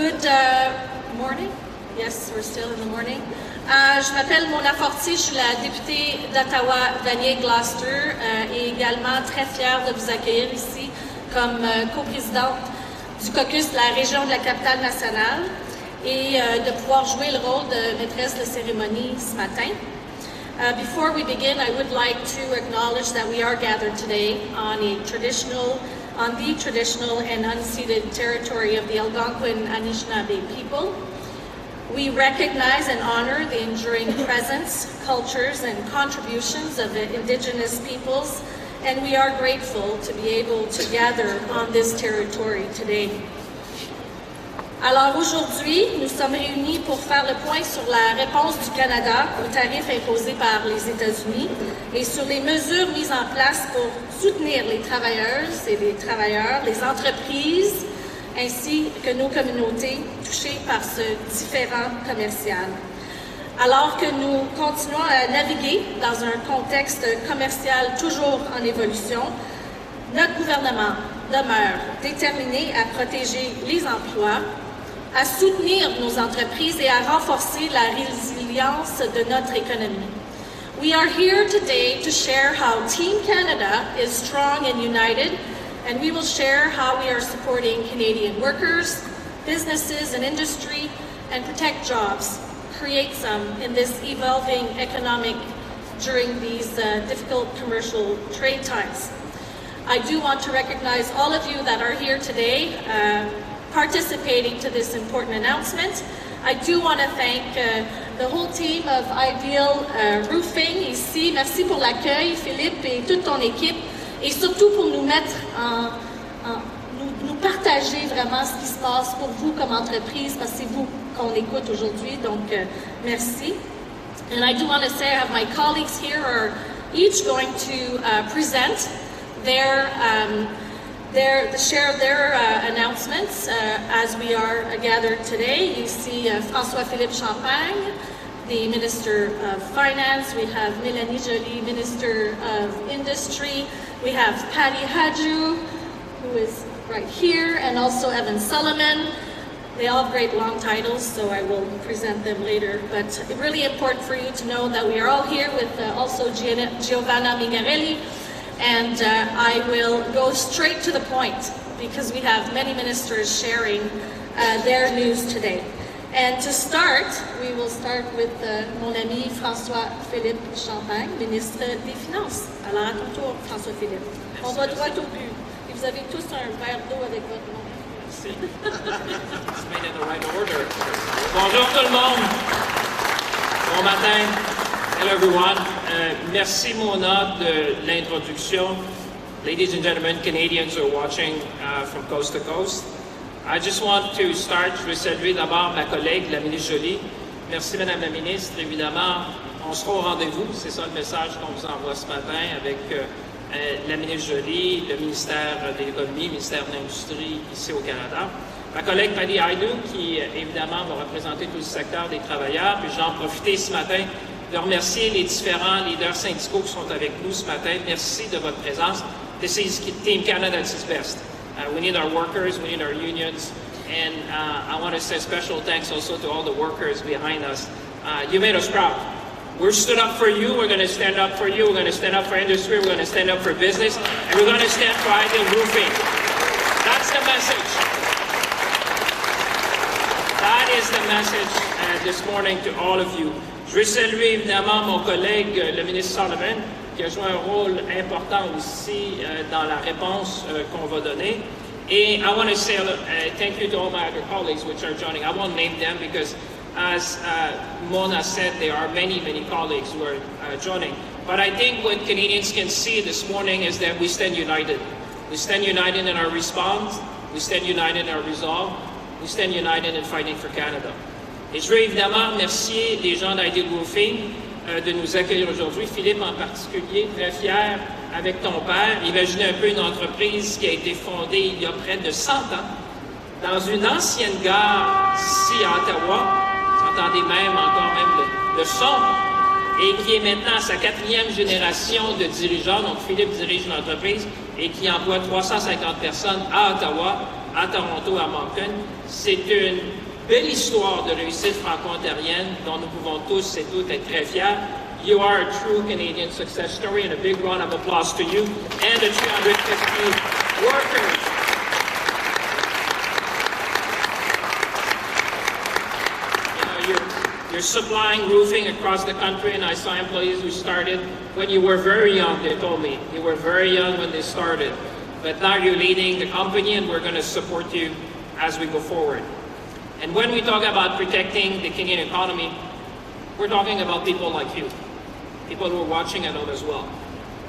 Good morning. Yes, we're still in the morning. Je m'appelle Mona Fortier, je suis la députée d'Ottawa-Vanier-Gloucester et également très fière de vous accueillir ici comme coprésidente du caucus de la région de la capitale nationale et de pouvoir jouer le rôle de maîtresse de cérémonie ce matin. Before we begin, I would like to acknowledge that we are gathered today on the traditional and unceded territory of the Algonquin Anishinaabe people. We recognize and honor the enduring presence, cultures, and contributions of the Indigenous peoples, and we are grateful to be able to gather on this territory today. Alors aujourd'hui, nous sommes réunis pour faire le point sur la réponse du Canada aux tarifs imposés par les États-Unis et sur les mesures mises en place pour soutenir les travailleuses et les travailleurs, les entreprises, ainsi que nos communautés touchées par ce différend commercial. Alors que nous continuons à naviguer dans un contexte commercial toujours en évolution, notre gouvernement demeure déterminé à protéger les emplois, à soutenir nos entreprises et à renforcer la résilience de notre économie. We are here today to share how Team Canada is strong and united, and we will share how we are supporting Canadian workers, businesses and industry, and protect jobs, create some in this evolving economic during these difficult commercial trade times. I do want to recognize all of you that are here today participating to this important announcement. I do want to thank the whole team of Ideal Roofing ici. Merci pour l'accueil, Philippe et toute ton équipe, et surtout pour nous mettre nous partager vraiment ce qui se passe pour vous comme entreprise, parce que c'est vous qu'on écoute aujourd'hui, donc merci. And I do want to say I have my colleagues here are each going to present share their announcements as we are gathered today. You see François-Philippe Champagne, the Minister of Finance. We have Mélanie Joly, Minister of Industry. We have Patty Hadju, who is right here, and also Evan Solomon. They all have great long titles, so I will present them later. But it's really important for you to know that we are all here with also Giovanna Mingarelli. And I will go straight to the point because we have many ministers sharing their news today. And to start, we will start with mon ami François-Philippe Champagne, ministre des Finances. Alors à ton tour, François-Philippe. On va droit au but. Et vous avez tous un verre d'eau avec votre nom. Merci. It's made in the right order. Bonjour tout le monde. Bon matin. Hello everyone. Merci Mona de l'introduction. Ladies and gentlemen, Canadians are watching from coast to coast. I just want to start, je vais saluer d'abord ma collègue, la ministre Joly. Merci Madame la ministre. Évidemment, on sera au rendez-vous. C'est ça le message qu'on vous envoie ce matin avec la ministre Joly, le ministère de l'Économie, le ministère de l'Industrie ici au Canada. Ma collègue Patty Hadju, qui évidemment va représenter tout le secteur des travailleurs. Puis j'en profite ce matin de remercier les différents leaders syndicaux qui sont avec nous ce matin. Merci de votre présence. This is Team Canada at its best. We need our workers, we need our unions, and I want to say special thanks also to all the workers behind us. You made us proud. We're stood up for you, we're going to stand up for you, we're going to stand up for industry, we're going to stand up for business, and we're going to stand for Ideal Roofing. That's the message. That is the message this morning to all of you. Je veux saluer évidemment mon collègue, le ministre Solomon, qui a joué un rôle important aussi dans la réponse qu'on va donner. Et I want to say thank you to all my other colleagues which are joining. I won't name them because, as Mona said, there are many colleagues who are joining. But I think what Canadians can see this morning is that we stand united. We stand united in our response. We stand united in our resolve. We stand united in fighting for Canada. Et je veux évidemment remercier les gens d'Ideal Roofing de nous accueillir aujourd'hui. Philippe en particulier, très fier avec ton père. Imaginez un peu une entreprise qui a été fondée il y a près de 100 ans dans une ancienne gare ici à Ottawa. Vous entendez encore le son. Et qui est maintenant à sa 4e génération de dirigeants. Donc Philippe dirige une entreprise et qui emploie 350 personnes à Ottawa. à Toronto, à Moncton. C'est une belle histoire de réussite franco-ontarienne dont nous pouvons tous et toutes être très fiers. You are a true Canadian success story, and a big round of applause to you and the 350 workers. You're supplying roofing across the country, and I saw employees who started when you were very young, they told me. You were very young when they started. But now you're leading the company, and we're going to support you as we go forward. And when we talk about protecting the Canadian economy, we're talking about people like you. People who are watching at home as well.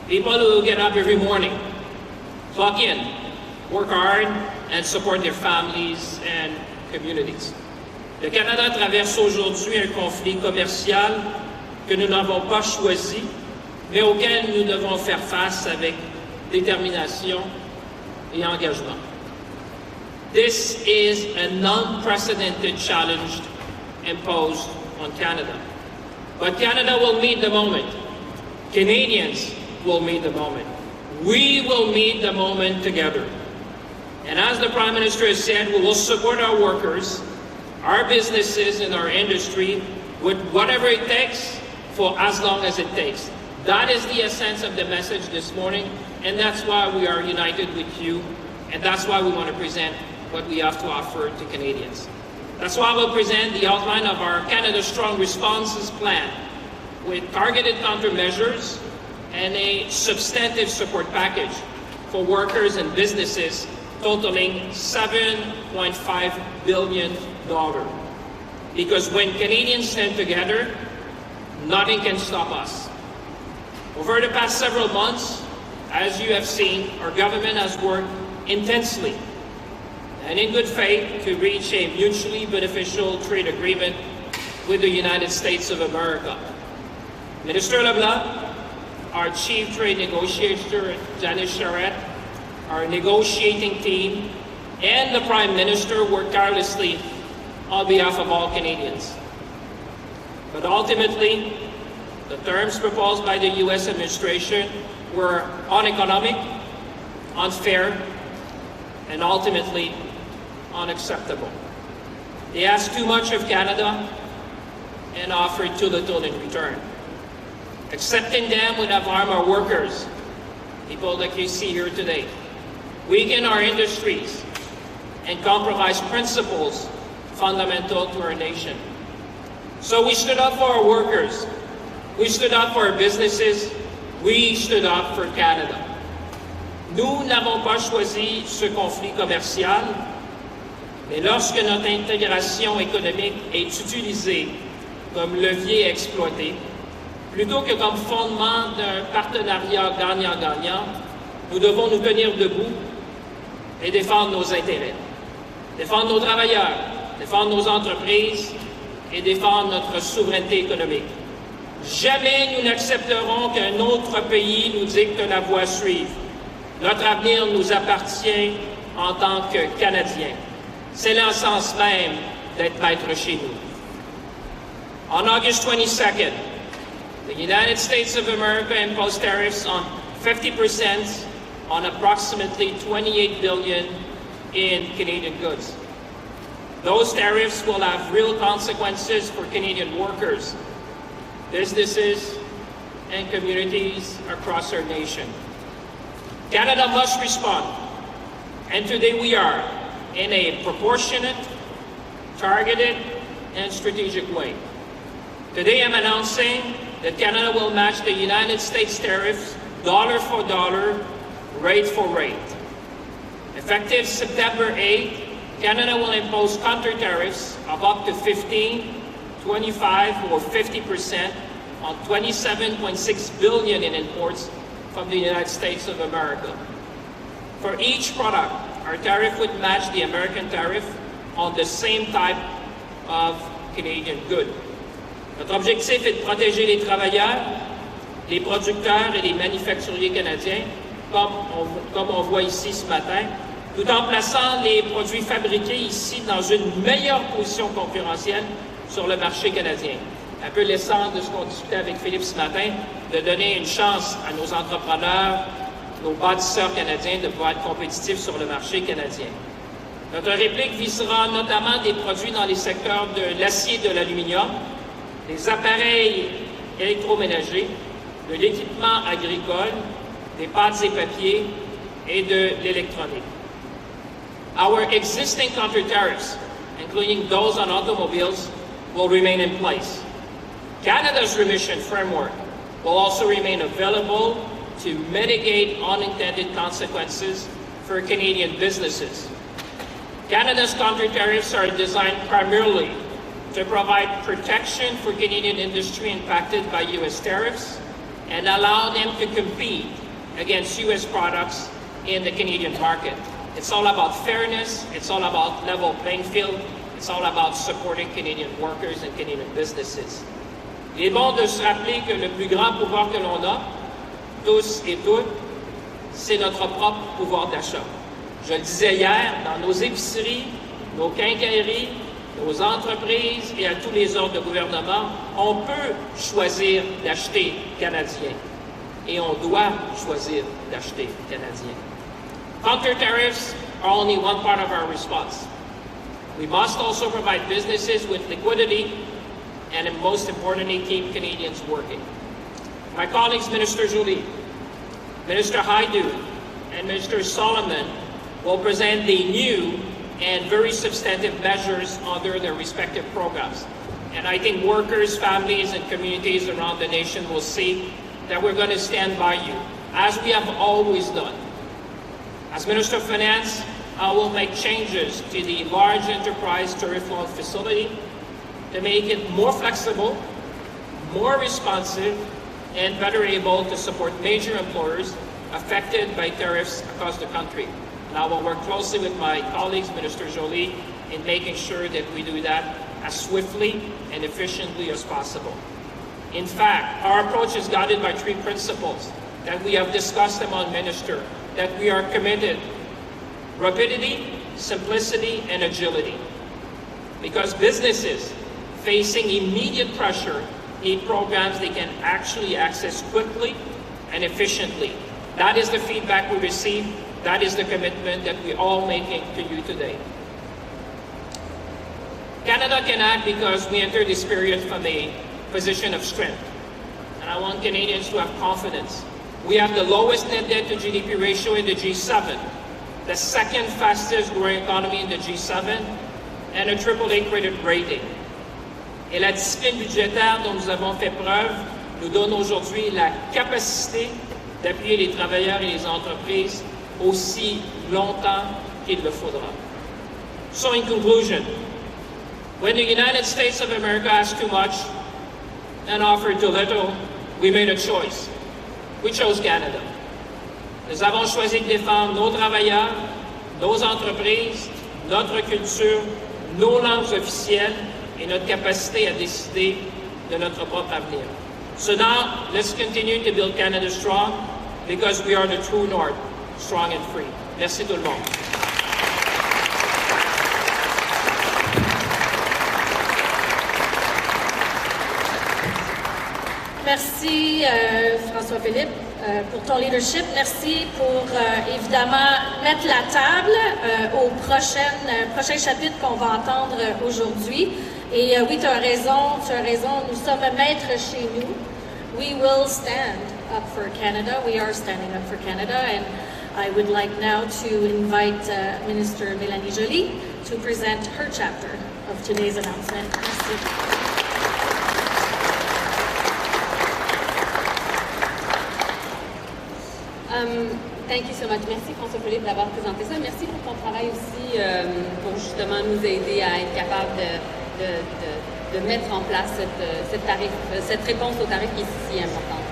People who get up every morning, clock in, work hard, and support their families and communities. Le Canada traverse aujourd'hui un conflit commercial que nous n'avons pas choisi, mais auquel nous devons faire face avec détermination et engagement. This is an unprecedented challenge imposed on Canada. But Canada will meet the moment. Canadians will meet the moment. We will meet the moment together. And as the Prime Minister has said, we will support our workers, our businesses, and our industry with whatever it takes for as long as it takes. That is the essence of the message this morning, and that's why we are united with you, and that's why we want to present what we have to offer to Canadians. That's why we'll present the outline of our Canada Strong Responses Plan with targeted countermeasures and a substantive support package for workers and businesses totaling $7.5 billion. Because when Canadians stand together, nothing can stop us. Over the past several months, as you have seen, our government has worked intensely and in good faith to reach a mutually beneficial trade agreement with the United States of America. Minister LeBlanc, our Chief Trade Negotiator, Janice Charette, our negotiating team, and the Prime Minister worked tirelessly on behalf of all Canadians. But ultimately, the terms proposed by the U.S. administration were uneconomic, unfair, and ultimately unacceptable. They asked too much of Canada and offered too little in return. Accepting them would have harmed our workers, people like you see here today, weaken our industries, and compromise principles fundamental to our nation. So we stood up for our workers, we stood up for our businesses, we stood up for Canada. Nous n'avons pas choisi ce conflit commercial, mais lorsque notre intégration économique est utilisée comme levier exploité, plutôt que comme fondement d'un partenariat gagnant-gagnant, nous devons nous tenir debout et défendre nos intérêts, défendre nos travailleurs, défendre nos entreprises et défendre notre souveraineté économique. Jamais nous n'accepterons qu'un autre pays nous dicte la voie à suivre. Notre avenir nous appartient en tant que Canadiens. C'est l'essence même d'être maître chez nous. On August 22nd, the United States of America imposed tariffs on 50% on approximately $28 billion in Canadian goods. Those tariffs will have real consequences for Canadian workers, businesses, and communities across our nation. Canada must respond, and today we are, in a proportionate, targeted, and strategic way. Today I'm announcing that Canada will match the United States tariffs dollar for dollar, rate for rate. Effective September 8th, Canada will impose counter-tariffs of up to 15, 25, or 50% on $27.6 billion in imports from the United States of America. For each product, our tariff would match the American tariff on the same type of Canadian good. Notre objectif est de protéger les travailleurs, les producteurs et les manufacturiers canadiens, comme on voit ici ce matin, tout en plaçant les produits fabriqués ici dans une meilleure position concurrentielle sur le marché canadien. Un peu l'essence de ce qu'on discutait avec Philippe ce matin, de donner une chance à nos entrepreneurs, nos bâtisseurs canadiens de pouvoir être compétitifs sur le marché canadien. Notre réplique visera notamment des produits dans les secteurs de l'acier et de l'aluminium, des appareils électroménagers, de l'équipement agricole, des pâtes et papiers et de l'électronique. Our existing counter-tariffs, including those on automobiles, will remain in place. Canada's remission framework will also remain available to mitigate unintended consequences for Canadian businesses. Canada's counter-tariffs are designed primarily to provide protection for Canadian industry impacted by U.S. tariffs and allow them to compete against U.S. products in the Canadian market. It's all about fairness, it's all about level playing field, it's all about supporting Canadian workers and Canadian businesses. Il est bon de se rappeler que le plus grand pouvoir que l'on a, tous et toutes, c'est notre propre pouvoir d'achat. Je le disais hier, dans nos épiceries, nos quincailleries, nos entreprises et à tous les ordres de gouvernement, on peut choisir d'acheter canadien. Et on doit choisir d'acheter canadien. Counter-tariffs are only one part of our response. We must also provide businesses with liquidity and, most importantly, keep Canadians working. My colleagues, Minister Joly, Minister Hajdu, and Minister Solomon will present the new and very substantive measures under their respective programs. And I think workers, families, and communities around the nation will see that we're going to stand by you, as we have always done. As Minister of Finance, I will make changes to the large enterprise tariff loan facility to make it more flexible, more responsive, and better able to support major employers affected by tariffs across the country. And I will work closely with my colleagues, Minister Joly, in making sure that we do that as swiftly and efficiently as possible. In fact, our approach is guided by three principles that we have discussed among ministers, that we are committed: rapidity, simplicity, and agility. Because businesses facing immediate pressure need programs they can actually access quickly and efficiently. That is the feedback we receive. That is the commitment that we're all making to you today. Canada can act because we enter this period from a position of strength. And I want Canadians to have confidence. We have the lowest net debt to GDP ratio in the G7, the second fastest growing economy in the G7, and a AAA credit rating. Et la discipline budgétaire dont nous avons fait preuve nous donne aujourd'hui la capacité d'appuyer les travailleurs et les entreprises aussi longtemps qu'il le faudra. So in conclusion, when the United States of America asked too much and offered too little, we made a choice. We chose Canada. Nous avons choisi de défendre nos travailleurs, nos entreprises, notre culture, nos langues officielles et notre capacité à décider de notre propre avenir. So now, let's continue to build Canada strong, because we are the true north, strong and free. Merci tout le monde. Merci François-Philippe pour ton leadership. Merci pour évidemment mettre la table au prochain chapitre qu'on va entendre aujourd'hui. Et oui, tu as raison, nous sommes maîtres chez nous. We will stand up for Canada. We are standing up for Canada. And I would like now to invite Minister Mélanie Joly to present her chapter of today's announcement. Merci. Thank you so much. Merci François-Philippe d'avoir présenté ça. Merci pour ton travail aussi pour justement nous aider à être capable de mettre en place cette réponse au tarif qui est si importante.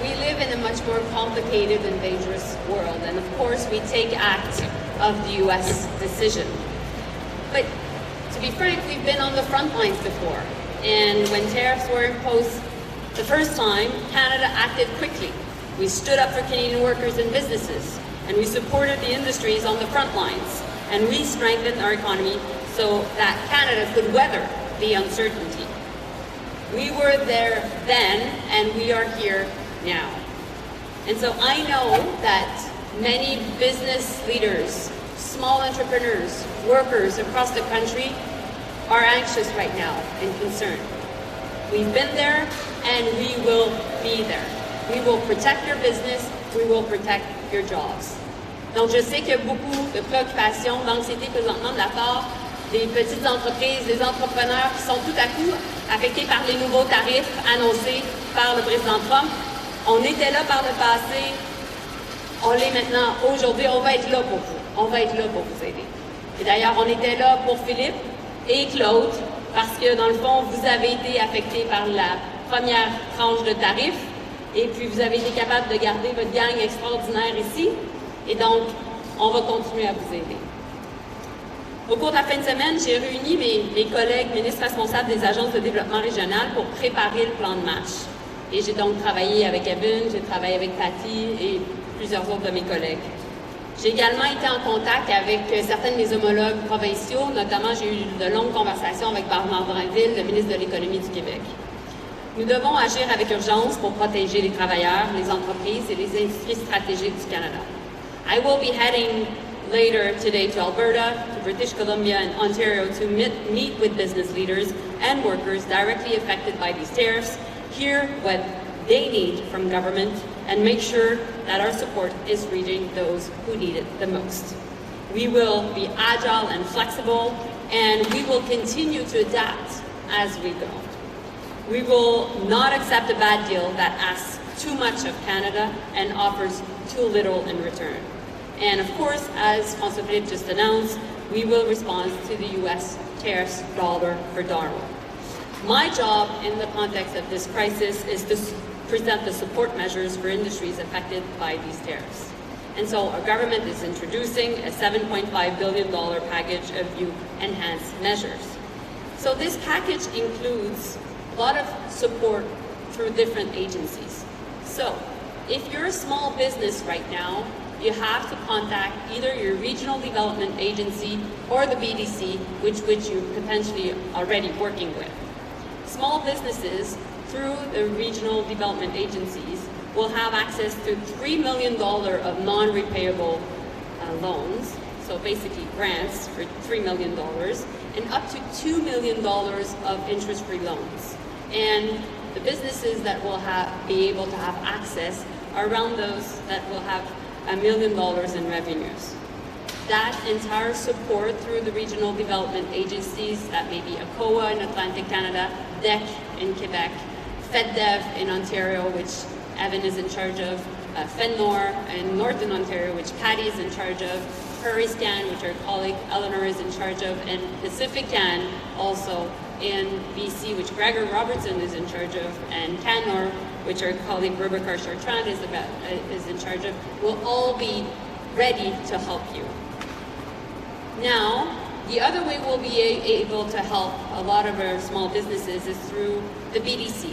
We live in a much more complicated and dangerous world, and of course we take act of the U.S. decision. But to be frank, we've been on the front lines before, and when tariffs were imposed the first time, Canada acted quickly. We stood up for Canadian workers and businesses, and we supported the industries on the front lines, and we strengthened our economy so that Canada could weather the uncertainty. We were there then, and we are here now. And so I know that many business leaders Small entrepreneurs, workers across the country are anxious right now and concerned. We've been there and we will be there. We will protect your business, we will protect your jobs. Donc je sais qu'il y a beaucoup de préoccupations, d'anxiété présentement de la part des petites entreprises, des entrepreneurs qui sont tout à coup affectés par les nouveaux tarifs annoncés par le président Trump. On était là par le passé, on l'est maintenant. Aujourd'hui, on va être là pour vous. On va être là pour vous aider. Et d'ailleurs, on était là pour Philippe et Claude, parce que dans le fond, vous avez été affectés par la première tranche de tarifs, et puis vous avez été capable de garder votre gang extraordinaire ici, et donc, on va continuer à vous aider. Au cours de la fin de semaine, j'ai réuni mes collègues ministres responsables des agences de développement régional pour préparer le plan de match. Et j'ai donc travaillé avec Evan, j'ai travaillé avec Patty et plusieurs autres de mes collègues. J'ai également été en contact avec certains de mes homologues provinciaux, notamment j'ai eu de longues conversations avec Bernard Drinville, le ministre de l'Économie du Québec. Nous devons agir avec urgence pour protéger les travailleurs, les entreprises et les industries stratégiques du Canada. I will be heading later today to Alberta, to British Columbia and Ontario to meet with business leaders and workers directly affected by these tariffs, hear what they need from government, and make sure that our support is reaching those who need it the most. We will be agile and flexible, and we will continue to adapt as we go. We will not accept a bad deal that asks too much of Canada and offers too little in return. And of course, as François Philippe just announced, we will respond to the U.S. tariffs dollar for dollar. My job in the context of this crisis is to present the support measures for industries affected by these tariffs. And so our government is introducing a $7.5 billion package of new enhanced measures. So this package includes a lot of support through different agencies. So if you're a small business right now, you have to contact either your regional development agency or the BDC, which you're potentially already working with. Small businesses, through the regional development agencies, will have access to $3 million of non-repayable loans, so basically grants for $3 million, and up to $2 million of interest-free loans. And the businesses that will be able to have access are around those that will have $1 million in revenues. That entire support through the regional development agencies, that may be ACOA in Atlantic Canada, DEC in Quebec, FedDev in Ontario, which Evan is in charge of, FedNor in Northern Ontario, which Patty is in charge of, PrairieScan, which our colleague Eleanor is in charge of, and PacificCan also in BC, which Gregor Robertson is in charge of, and CanNor, which our colleague Rebecca Chartrand is in charge of, will all be ready to help you. Now, the other way we'll be able to help a lot of our small businesses is through the BDC,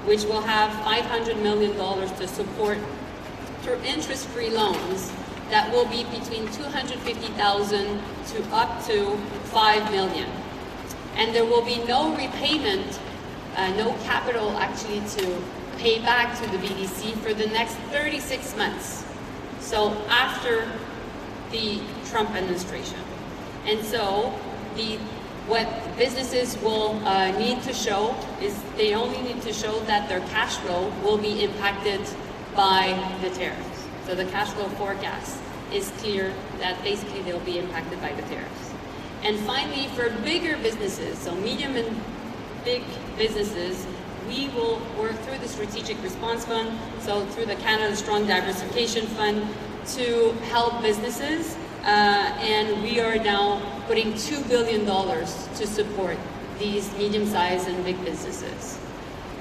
which will have $500 million to support through interest-free loans that will be between $250,000 to up to $5 million. And there will be no repayment, no capital actually to pay back to the BDC for the next 36 months. So after the Trump administration. And so what businesses will need to show is they only need to show that their cash flow will be impacted by the tariffs. So the cash flow forecast is clear that basically they'll be impacted by the tariffs. And finally, for bigger businesses, so medium and big businesses, we will work through the Strategic Response Fund, so through the Canada Strong Diversification Fund, to help businesses. And we are now putting $2 billion to support these medium-sized and big businesses.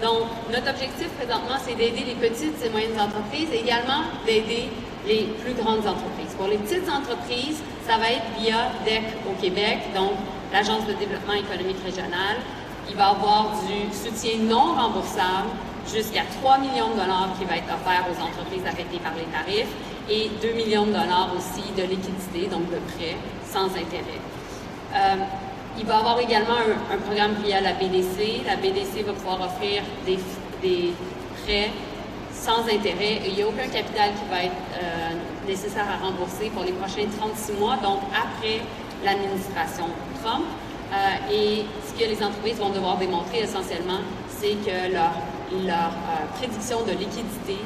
Donc, notre objectif présentement, c'est d'aider les petites et moyennes entreprises et également d'aider les plus grandes entreprises. Pour les petites entreprises, ça va être via DEC au Québec, donc l'Agence de développement économique régional. Il va y avoir du soutien non remboursable jusqu'à 3 millions de dollars qui va être offert aux entreprises affectées par les tarifs et 2 millions de dollars aussi de liquidité, donc de prêts sans intérêt. Il va y avoir également un programme via la BDC. La BDC va pouvoir offrir des prêts sans intérêt et il n'y a aucun capital qui va être nécessaires à rembourser pour les prochains 36 mois, donc après l'administration Trump. Et ce que les entreprises vont devoir démontrer essentiellement, c'est que leurs prédictions de liquidité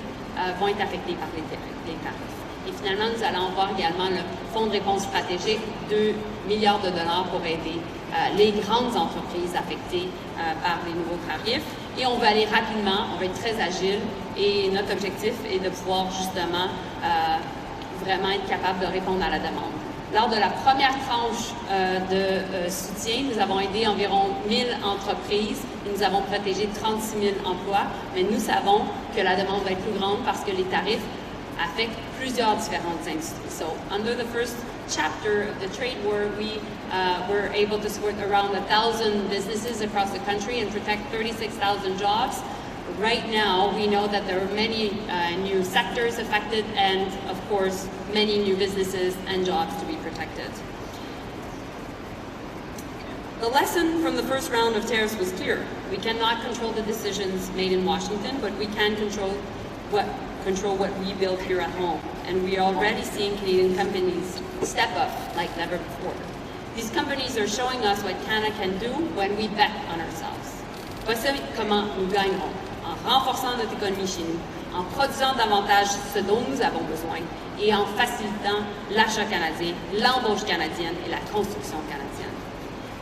vont être affectées par les tarifs. Et finalement, nous allons voir également le Fonds de réponse stratégique, 2 milliards de dollars pour aider les grandes entreprises affectées par les nouveaux tarifs. Et on va aller rapidement, on va être très agile et notre objectif est de pouvoir justement vraiment être capable de répondre à la demande. Lors de la première tranche de soutien, nous avons aidé environ 1000 entreprises et nous avons protégé 36 000 emplois, mais nous savons que la demande va être plus grande parce que les tarifs affectent plusieurs différentes industries. So, under the first chapter of the trade war, we were able to support around 1,000 businesses across the country and protect 36,000 jobs. Right now, we know that there are many new sectors affected and, of course, many new businesses and jobs to be protected. The lesson from the first round of tariffs was clear. We cannot control the decisions made in Washington, but we can control what we build here at home. And we are already seeing Canadian companies step up like never before. These companies are showing us what Canada can do when we bet on ourselves. Voici comment nous gagnerons, en renforçant notre économie chez nous, en produisant davantage ce dont nous avons besoin et en facilitant l'achat canadien, l'embauche canadienne et la construction canadienne.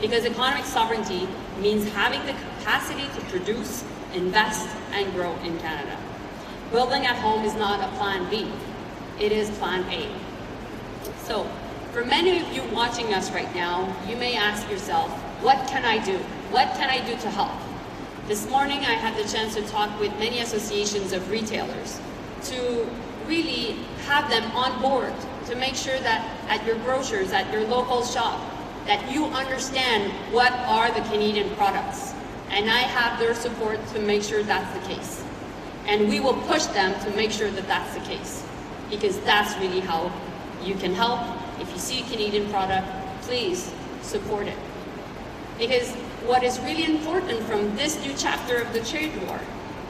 Because economic sovereignty means having the capacity to produce, invest, and grow in Canada. Building at home is not a plan B, it is plan A. So, for many of you watching us right now, you may ask yourself, what can I do? What can I do to help? This morning I had the chance to talk with many associations of retailers to really have them on board to make sure that at your grocers, at your local shop, that you understand what are the Canadian products. And I have their support to make sure that's the case. And we will push them to make sure that that's the case. Because that's really how you can help. If you see a Canadian product, please support it. Because what is really important from this new chapter of the trade war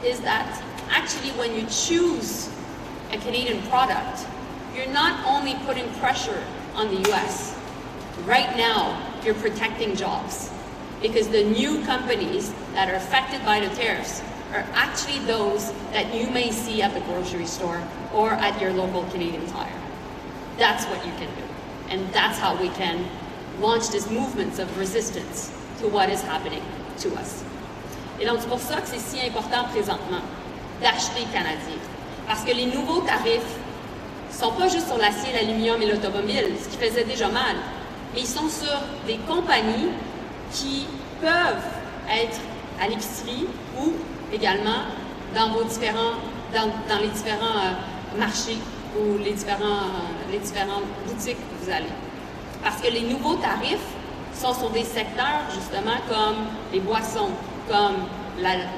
is that actually when you choose a Canadian product, you're not only putting pressure on the US. Right now, you're protecting jobs. Because the new companies that are affected by the tariffs are actually those that you may see at the grocery store or at your local Canadian Tire. That's what you can do. And that's how we can launch this movement of resistance to what is happening to us. Et donc, c'est pour ça que c'est si important présentement d'acheter canadien. Parce que les nouveaux tarifs ne sont pas juste sur l'acier, l'aluminium et l'automobile, ce qui faisait déjà mal, mais ils sont sur des compagnies qui peuvent être à l'épicerie ou également dans les différents marchés ou les différentes boutiques que vous allez. Parce que les nouveaux tarifs sont sur des secteurs justement comme les boissons, comme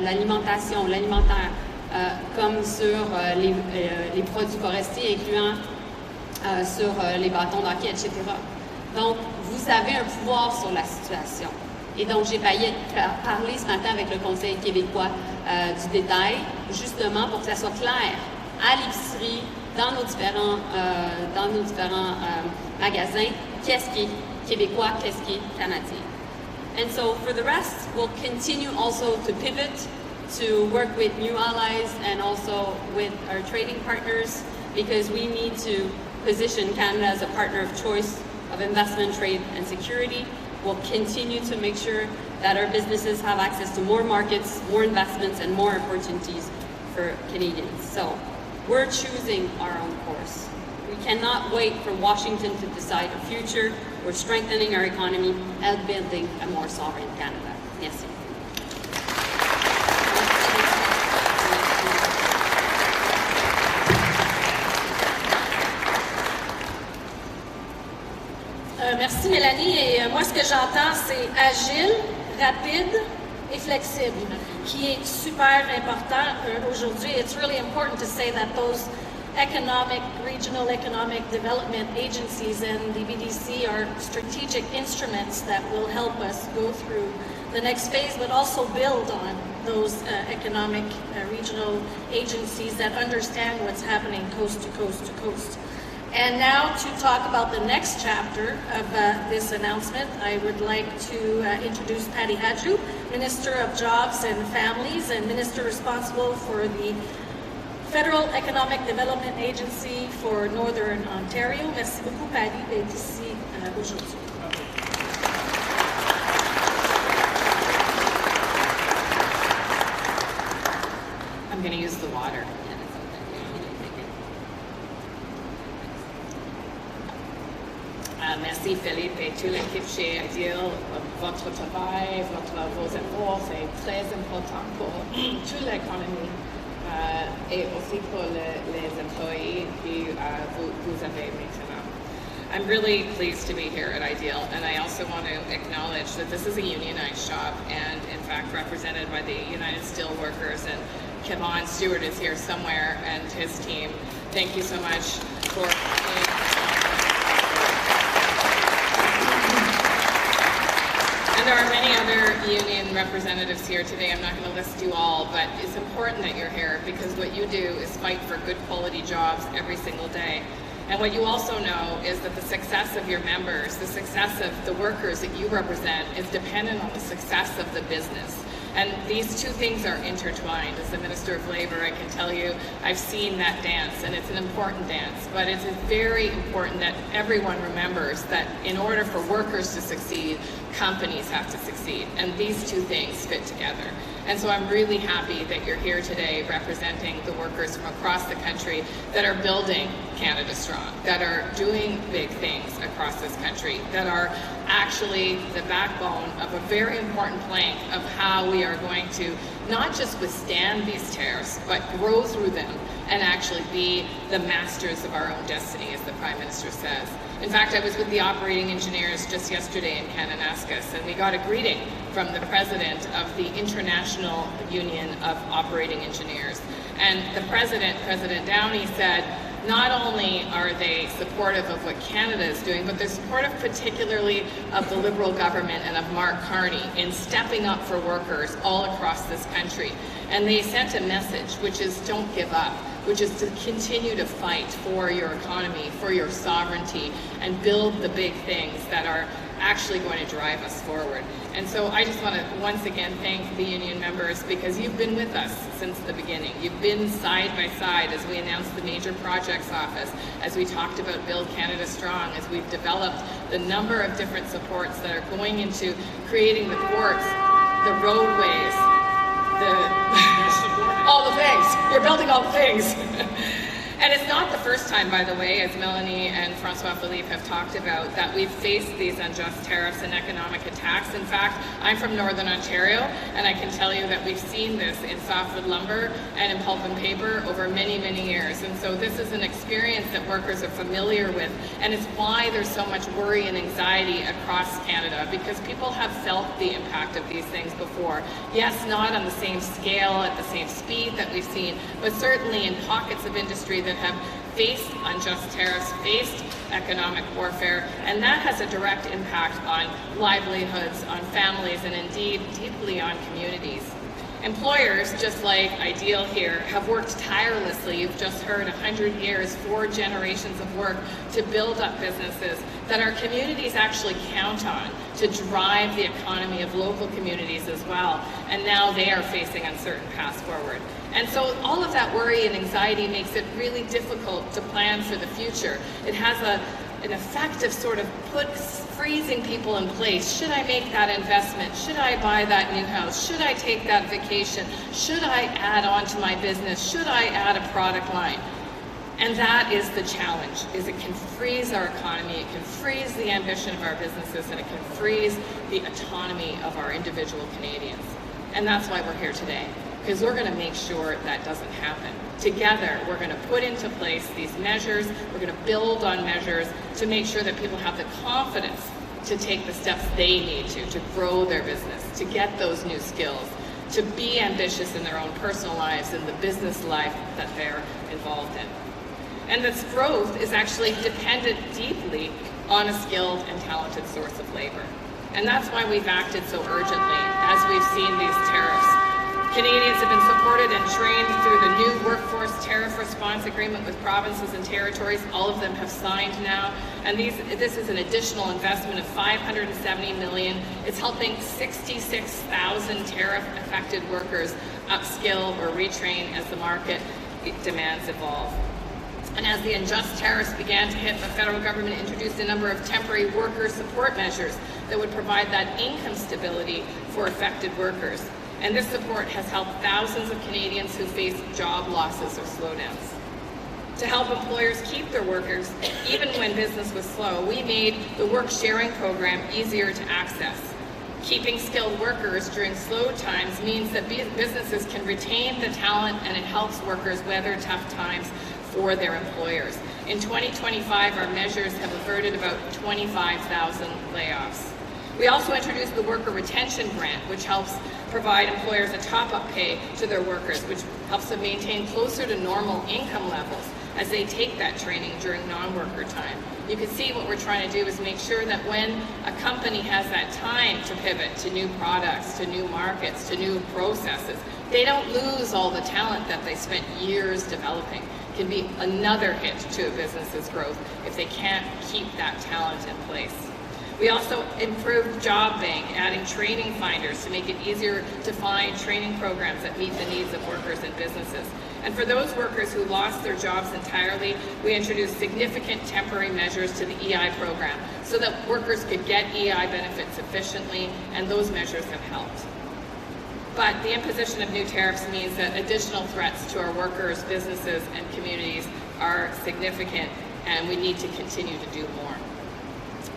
l'alimentation, l'alimentaire, comme sur les produits forestiers, incluant sur les bâtons d'hockey, etc. Donc, vous avez un pouvoir sur la situation. Et donc, j'ai parlé ce matin avec le Conseil québécois du détail, justement pour que ça soit clair à l'épicerie, dans nos différents magasins, qu'est-ce qui est québécois, qu'est-ce qui est canadien. And so, for the rest, we'll continue also to pivot, to work with new allies and also with our trading partners, because we need to position Canada as a partner of choice of investment, trade, and security. We'll continue to make sure that our businesses have access to more markets, more investments, and more opportunities for Canadians. So we're choosing our own course. We cannot wait for Washington to decide our future. We're strengthening our economy and building a more sovereign Canada. Merci. Merci Mélanie. Et moi, ce que j'entends, c'est agile, rapide et flexible, qui est super important aujourd'hui. It's really important to say that those regional economic development agencies and the BDC are strategic instruments that will help us go through the next phase, but also build on those regional agencies that understand what's happening coast to coast to coast. And now to talk about the next chapter of this announcement, I would like to introduce Patty Hadju, Minister of Jobs and Families and Minister responsible for the Federal Economic Development Agency for Northern Ontario. Merci beaucoup, Patty, d'être ici aujourd'hui. I'm going to use the water. Merci Philippe et toute l'équipe chez Ideal. Votre travail, vos efforts, c'est très important pour toute l'économie et aussi pour les employés que vous avez maintenant. I'm really pleased to be here at Ideal, and I also want to acknowledge that this is a unionized shop and in fact represented by the United Steelworkers, and Kevon Stewart is here somewhere and his team. Thank you so much for And there are many other union representatives here today. I'm not going to list you all, but it's important that you're here because what you do is fight for good quality jobs every single day. And what you also know is that the success of your members, the success of the workers that you represent is dependent on the success of the business. And these two things are intertwined. As the Minister of Labour, I can tell you, I've seen that dance, and it's an important dance. But it's very important that everyone remembers that in order for workers to succeed, companies have to succeed. And these two things fit together. And so I'm really happy that you're here today representing the workers from across the country that are building Canada Strong, that are doing big things across this country, that are actually the backbone of a very important plank of how we are going to not just withstand these tariffs, but grow through them and actually be the masters of our own destiny, as the Prime Minister says. In fact, I was with the operating engineers just yesterday in Kananaskis, and we got a greeting from the president of the International Union of Operating Engineers. And the president, President Downey, said, not only are they supportive of what Canada is doing, but they're supportive particularly of the Liberal government and of Mark Carney in stepping up for workers all across this country. And they sent a message, which is don't give up, which is to continue to fight for your economy, for your sovereignty, and build the big things that are actually going to drive us forward. And so I just want to once again thank the union members because you've been with us since the beginning. You've been side by side as we announced the Major Projects Office, as we talked about Build Canada Strong, as we've developed the number of different supports that are going into creating the ports, the roadways, all the things. You're building all the things. And it's not the first time, by the way, as Melanie and Francois Philippe have talked about, that we've faced these unjust tariffs and economic attacks. In fact, I'm from Northern Ontario, and I can tell you that we've seen this in softwood lumber and in pulp and paper over many, many years. And so this is an experience that workers are familiar with, and it's why there's so much worry and anxiety across Canada, because people have felt the impact of these things before. Yes, not on the same scale, at the same speed that we've seen, but certainly in pockets of industry that have faced unjust tariffs, faced economic warfare, and that has a direct impact on livelihoods, on families, and indeed deeply on communities. Employers, just like Ideal here, have worked tirelessly, you've just heard, 100 years, 4 generations of work to build up businesses that our communities actually count on to drive the economy of local communities as well. And now they are facing uncertain paths forward. And so all of that worry and anxiety makes it really difficult to plan for the future. It has an effect of sort of freezing people in place. Should I make that investment? Should I buy that new house? Should I take that vacation? Should I add on to my business? Should I add a product line? And that is the challenge, is it can freeze our economy, it can freeze the ambition of our businesses, and it can freeze the autonomy of our individual Canadians. And that's why we're here today, because we're going to make sure that doesn't happen. Together, we're going to put into place these measures, we're going to build on measures to make sure that people have the confidence to take the steps they need to grow their business, to get those new skills, to be ambitious in their own personal lives and the business life that they're involved in. And this growth is actually dependent deeply on a skilled and talented source of labor. And that's why we've acted so urgently as we've seen these tariffs Canadians have been supported and trained through the new Workforce Tariff Response Agreement with provinces and territories. All of them have signed now. And this is an additional investment of $570 million. It's helping 66,000 tariff-affected workers upskill or retrain as the market demands evolve. And as the unjust tariffs began to hit, the federal government introduced a number of temporary worker support measures that would provide that income stability for affected workers. And this support has helped thousands of Canadians who face job losses or slowdowns. To help employers keep their workers, even when business was slow, we made the work sharing program easier to access. Keeping skilled workers during slow times means that businesses can retain the talent, and it helps workers weather tough times for their employers. In 2025, our measures have averted about 25,000 layoffs. We also introduced the Worker Retention Grant, which helps provide employers a top-up pay to their workers, which helps them maintain closer to normal income levels as they take that training during non-worker time. You can see what we're trying to do is make sure that when a company has that time to pivot to new products, to new markets, to new processes, they don't lose all the talent that they spent years developing. It can be another hit to a business's growth if they can't keep that talent in place. We also improved job bank, adding training finders to make it easier to find training programs that meet the needs of workers and businesses. And for those workers who lost their jobs entirely, we introduced significant temporary measures to the EI program so that workers could get EI benefits efficiently, and those measures have helped. But the imposition of new tariffs means that additional threats to our workers, businesses, and communities are significant, and we need to continue to do more.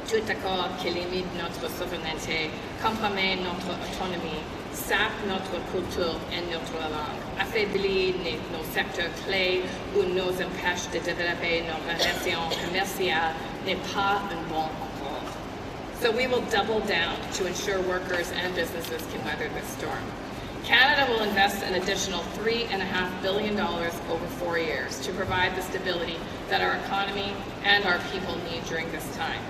Tout accord qui limite notre souveraineté, compromet notre autonomie, sape notre culture et notre langue, affaiblit nos secteurs clés ou nous empêche de développer nos relations commerciales n'est pas un bon accord. So we will double down to ensure workers and businesses can weather this storm. Canada will invest an additional $3.5 billion over 4 years to provide the stability that our economy and our people need during this time.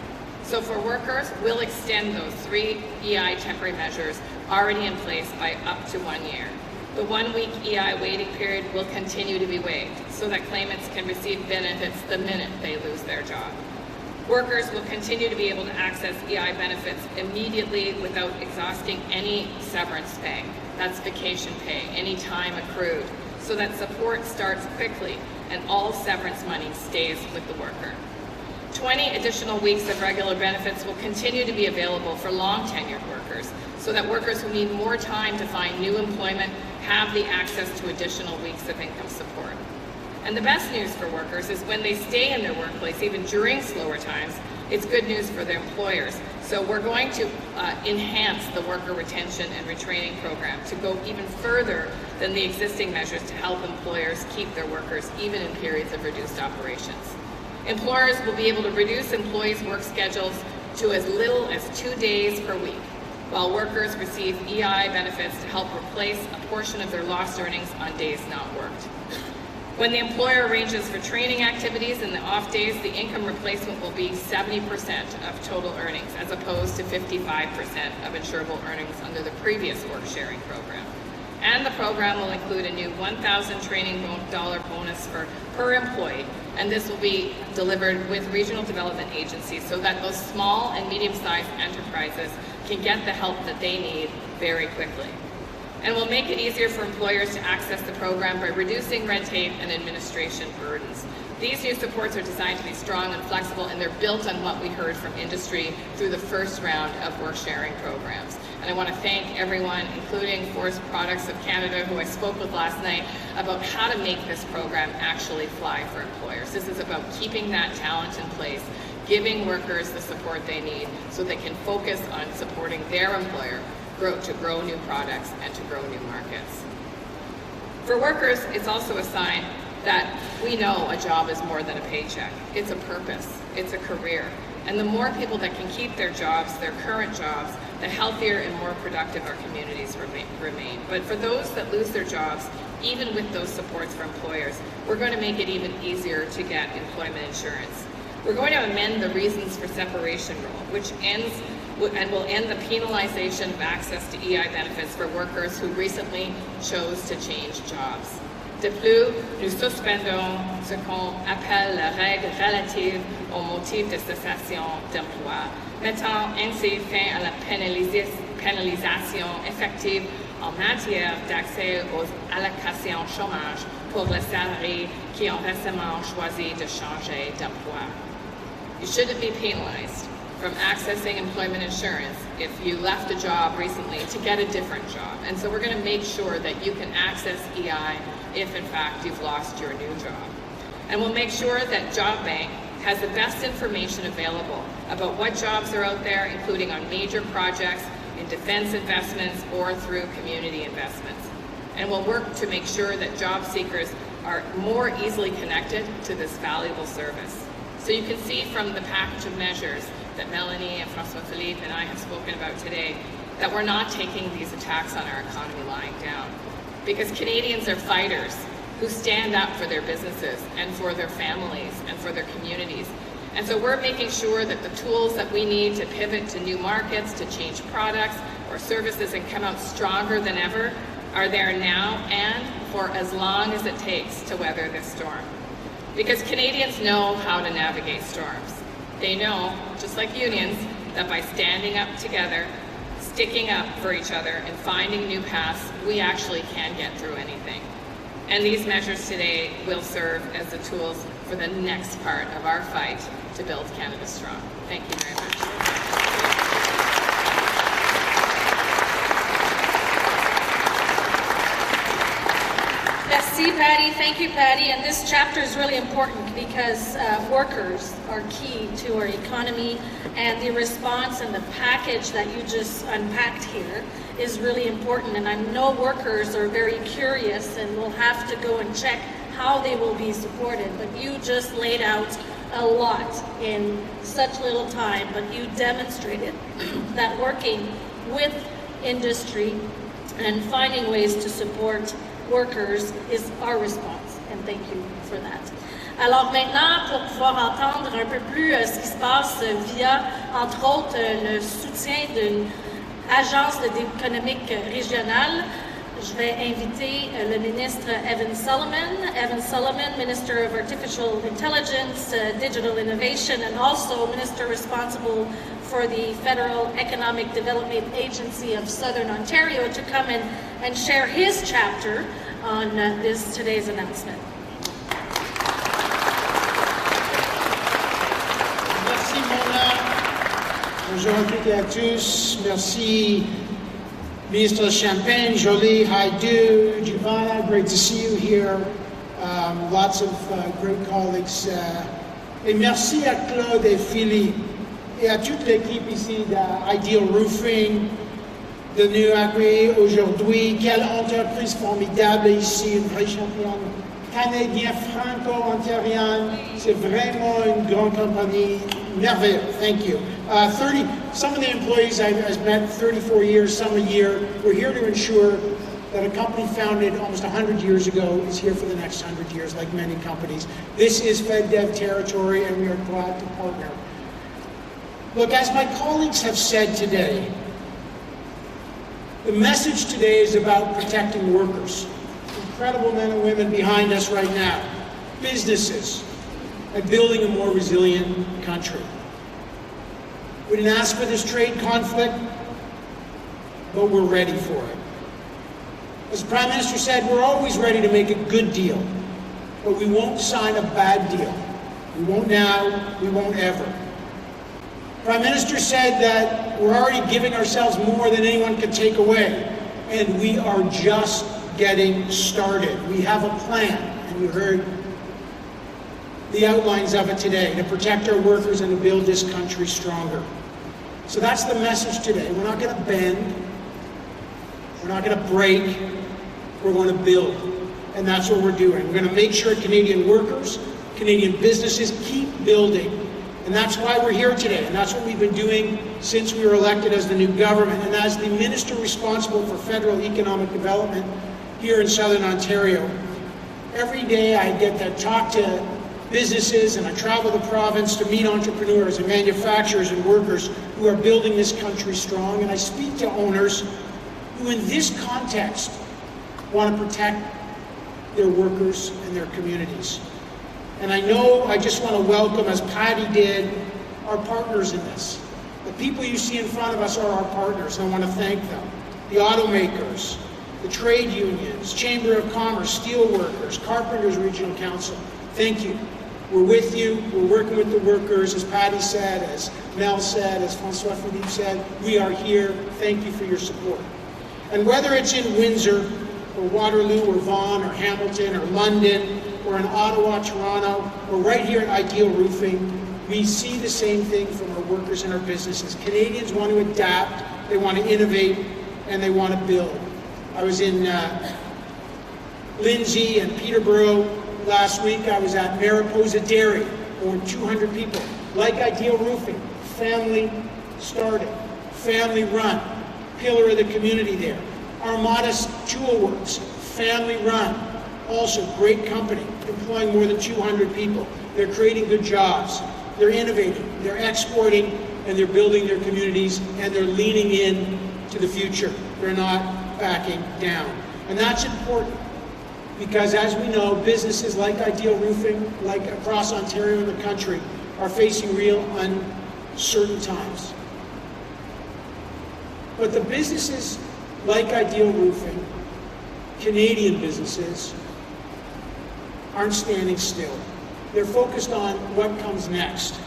So for workers, we'll extend those 3 EI temporary measures already in place by up to 1 year. The 1-week EI waiting period will continue to be waived so that claimants can receive benefits the minute they lose their job. Workers will continue to be able to access EI benefits immediately without exhausting any severance pay. That's vacation pay, any time accrued, so that support starts quickly and all severance money stays with the worker. 20 additional weeks of regular benefits will continue to be available for long tenured workers so that workers who need more time to find new employment have the access to additional weeks of income support. And the best news for workers is when they stay in their workplace, even during slower times, it's good news for their employers. So we're going to enhance the worker retention and retraining program to go even further than the existing measures to help employers keep their workers even in periods of reduced operations. Employers will be able to reduce employees' work schedules to as little as 2 days per week, while workers receive EI benefits to help replace a portion of their lost earnings on days not worked. When the employer arranges for training activities in the off days, the income replacement will be 70% of total earnings, as opposed to 55% of insurable earnings under the previous work sharing program. And the program will include a new $1,000 training dollar bonus per employee, and this will be delivered with regional development agencies so that those small and medium-sized enterprises can get the help that they need very quickly. And we'll make it easier for employers to access the program by reducing red tape and administration burdens. These new supports are designed to be strong and flexible, and they're built on what we heard from industry through the first round of work sharing programs. And I want to thank everyone, including Forest Products of Canada, who I spoke with last night, about how to make this program actually fly for employers. This is about keeping that talent in place, giving workers the support they need so they can focus on supporting their employer to grow new products and to grow new markets. For workers, it's also a sign that we know a job is more than a paycheck. It's a purpose, it's a career. And the more people that can keep their jobs, their current jobs, the healthier and more productive our communities remain. But for those that lose their jobs, even with those supports for employers, we're going to make it even easier to get employment insurance. We're going to amend the reasons for separation rule, which ends and will end the penalization of access to EI benefits for workers who recently chose to change jobs. De plus, nous suspendons ce qu'on appelle la règle relative au motif de cessation d'emploi, mettant ainsi fin à la pénalisation effective en matière d'accès aux allocations chômage pour les salariés qui ont récemment choisi de changer d'emploi. You shouldn't be penalized from accessing employment insurance if you left a job recently to get a different job. And so we're going to make sure that you can access EI if in fact you've lost your new job. And we'll make sure that Job Bank has the best information available about what jobs are out there, including on major projects, in defense investments, or through community investments. And we'll work to make sure that job seekers are more easily connected to this valuable service. So you can see from the package of measures that Melanie and François-Philippe and I have spoken about today that we're not taking these attacks on our economy lying down. Because Canadians are fighters who stand up for their businesses and for their families and for their communities. And so we're making sure that the tools that we need to pivot to new markets, to change products or services and come out stronger than ever are there now and for as long as it takes to weather this storm. Because Canadians know how to navigate storms. They know, just like unions, that by standing up together, sticking up for each other, and finding new paths, we actually can get through anything. And these measures today will serve as the tools for the next part of our fight to build Canada strong. Thank you very much. Merci, Patty. Thank you, Patty. And this chapter is really important because workers are key to our economy, and the response and the package that you just unpacked here is really important. And I know workers are very curious and will have to go and check how they will be supported. But you just laid out a lot in such little time, but you demonstrated that working with industry and finding ways to support workers is our response, and thank you for that. Alors maintenant, pour pouvoir entendre un peu plus ce qui se passe via, entre autres, le soutien d'une agence économique régionale, je vais inviter le ministre Evan Solomon. Evan Solomon, Minister of Artificial Intelligence, Digital Innovation, and also Minister responsible for the Federal Economic Development Agency of Southern Ontario, to come in and share his chapter on today's announcement. Merci Mona. Bonjour à toutes et à tous. Merci Ministre Champagne, Jolie, Haidu, Giovanna, great to see you here. Lots of great colleagues. Et merci à Claude et Philippe et à toute l'équipe ici d'Ideal Roofing de nous accueillir aujourd'hui. Quelle entreprise formidable ici, une vraie championne canadienne, franco-ontarienne. C'est vraiment une grande compagnie. Merveilleux. Thank you. Some of the employees I've met 34 years, some a year. We're here to ensure that a company founded almost 100 years ago is here for the next 100 years, like many companies. This is FedDev territory, and we are glad to partner. Look, as my colleagues have said today, the message today is about protecting workers. Incredible men and women behind us right now, businesses, and building a more resilient country. We didn't ask for this trade conflict, but we're ready for it. As the Prime Minister said, we're always ready to make a good deal, but we won't sign a bad deal. We won't now, we won't ever. The Prime Minister said that we're already giving ourselves more than anyone can take away, and we are just getting started. We have a plan, and you heard the outlines of it today, to protect our workers and to build this country stronger. So that's the message today. We're not going to bend. We're not going to break. We're going to build. And that's what we're doing. We're going to make sure Canadian workers, Canadian businesses keep building. And that's why we're here today. And that's what we've been doing since we were elected as the new government. And as the minister responsible for federal economic development here in Southern Ontario, every day I get to talk to businesses, and I travel the province to meet entrepreneurs and manufacturers and workers who are building this country strong, and I speak to owners who in this context want to protect their workers and their communities. And I just want to welcome, as Patty did, our partners in this. The people you see in front of us are our partners, and I want to thank them. The automakers, the trade unions, Chamber of Commerce, steelworkers, Carpenters Regional Council. Thank you. We're with you. We're working with the workers. As Patty said, as Mel said, as François Philippe said, we are here. Thank you for your support. And whether it's in Windsor, or Waterloo, or Vaughan, or Hamilton, or London, or in Ottawa, Toronto, or right here at Ideal Roofing, we see the same thing from our workers and our businesses. Canadians want to adapt, they want to innovate, and they want to build. I was in Lindsay and Peterborough last week. I was at Mariposa Dairy, over 200 people. Like Ideal Roofing, family started, family run, pillar of the community there. Armada Tool Works, family run, also great company, employing more than 200 people. They're creating good jobs, they're innovating, they're exporting, and they're building their communities, and they're leaning in to the future. They're not backing down. And that's important, because as we know, businesses like Ideal Roofing, like across Ontario and the country, are facing real uncertain times. But the businesses like Ideal Roofing, Canadian businesses, aren't standing still. They're focused on what comes next.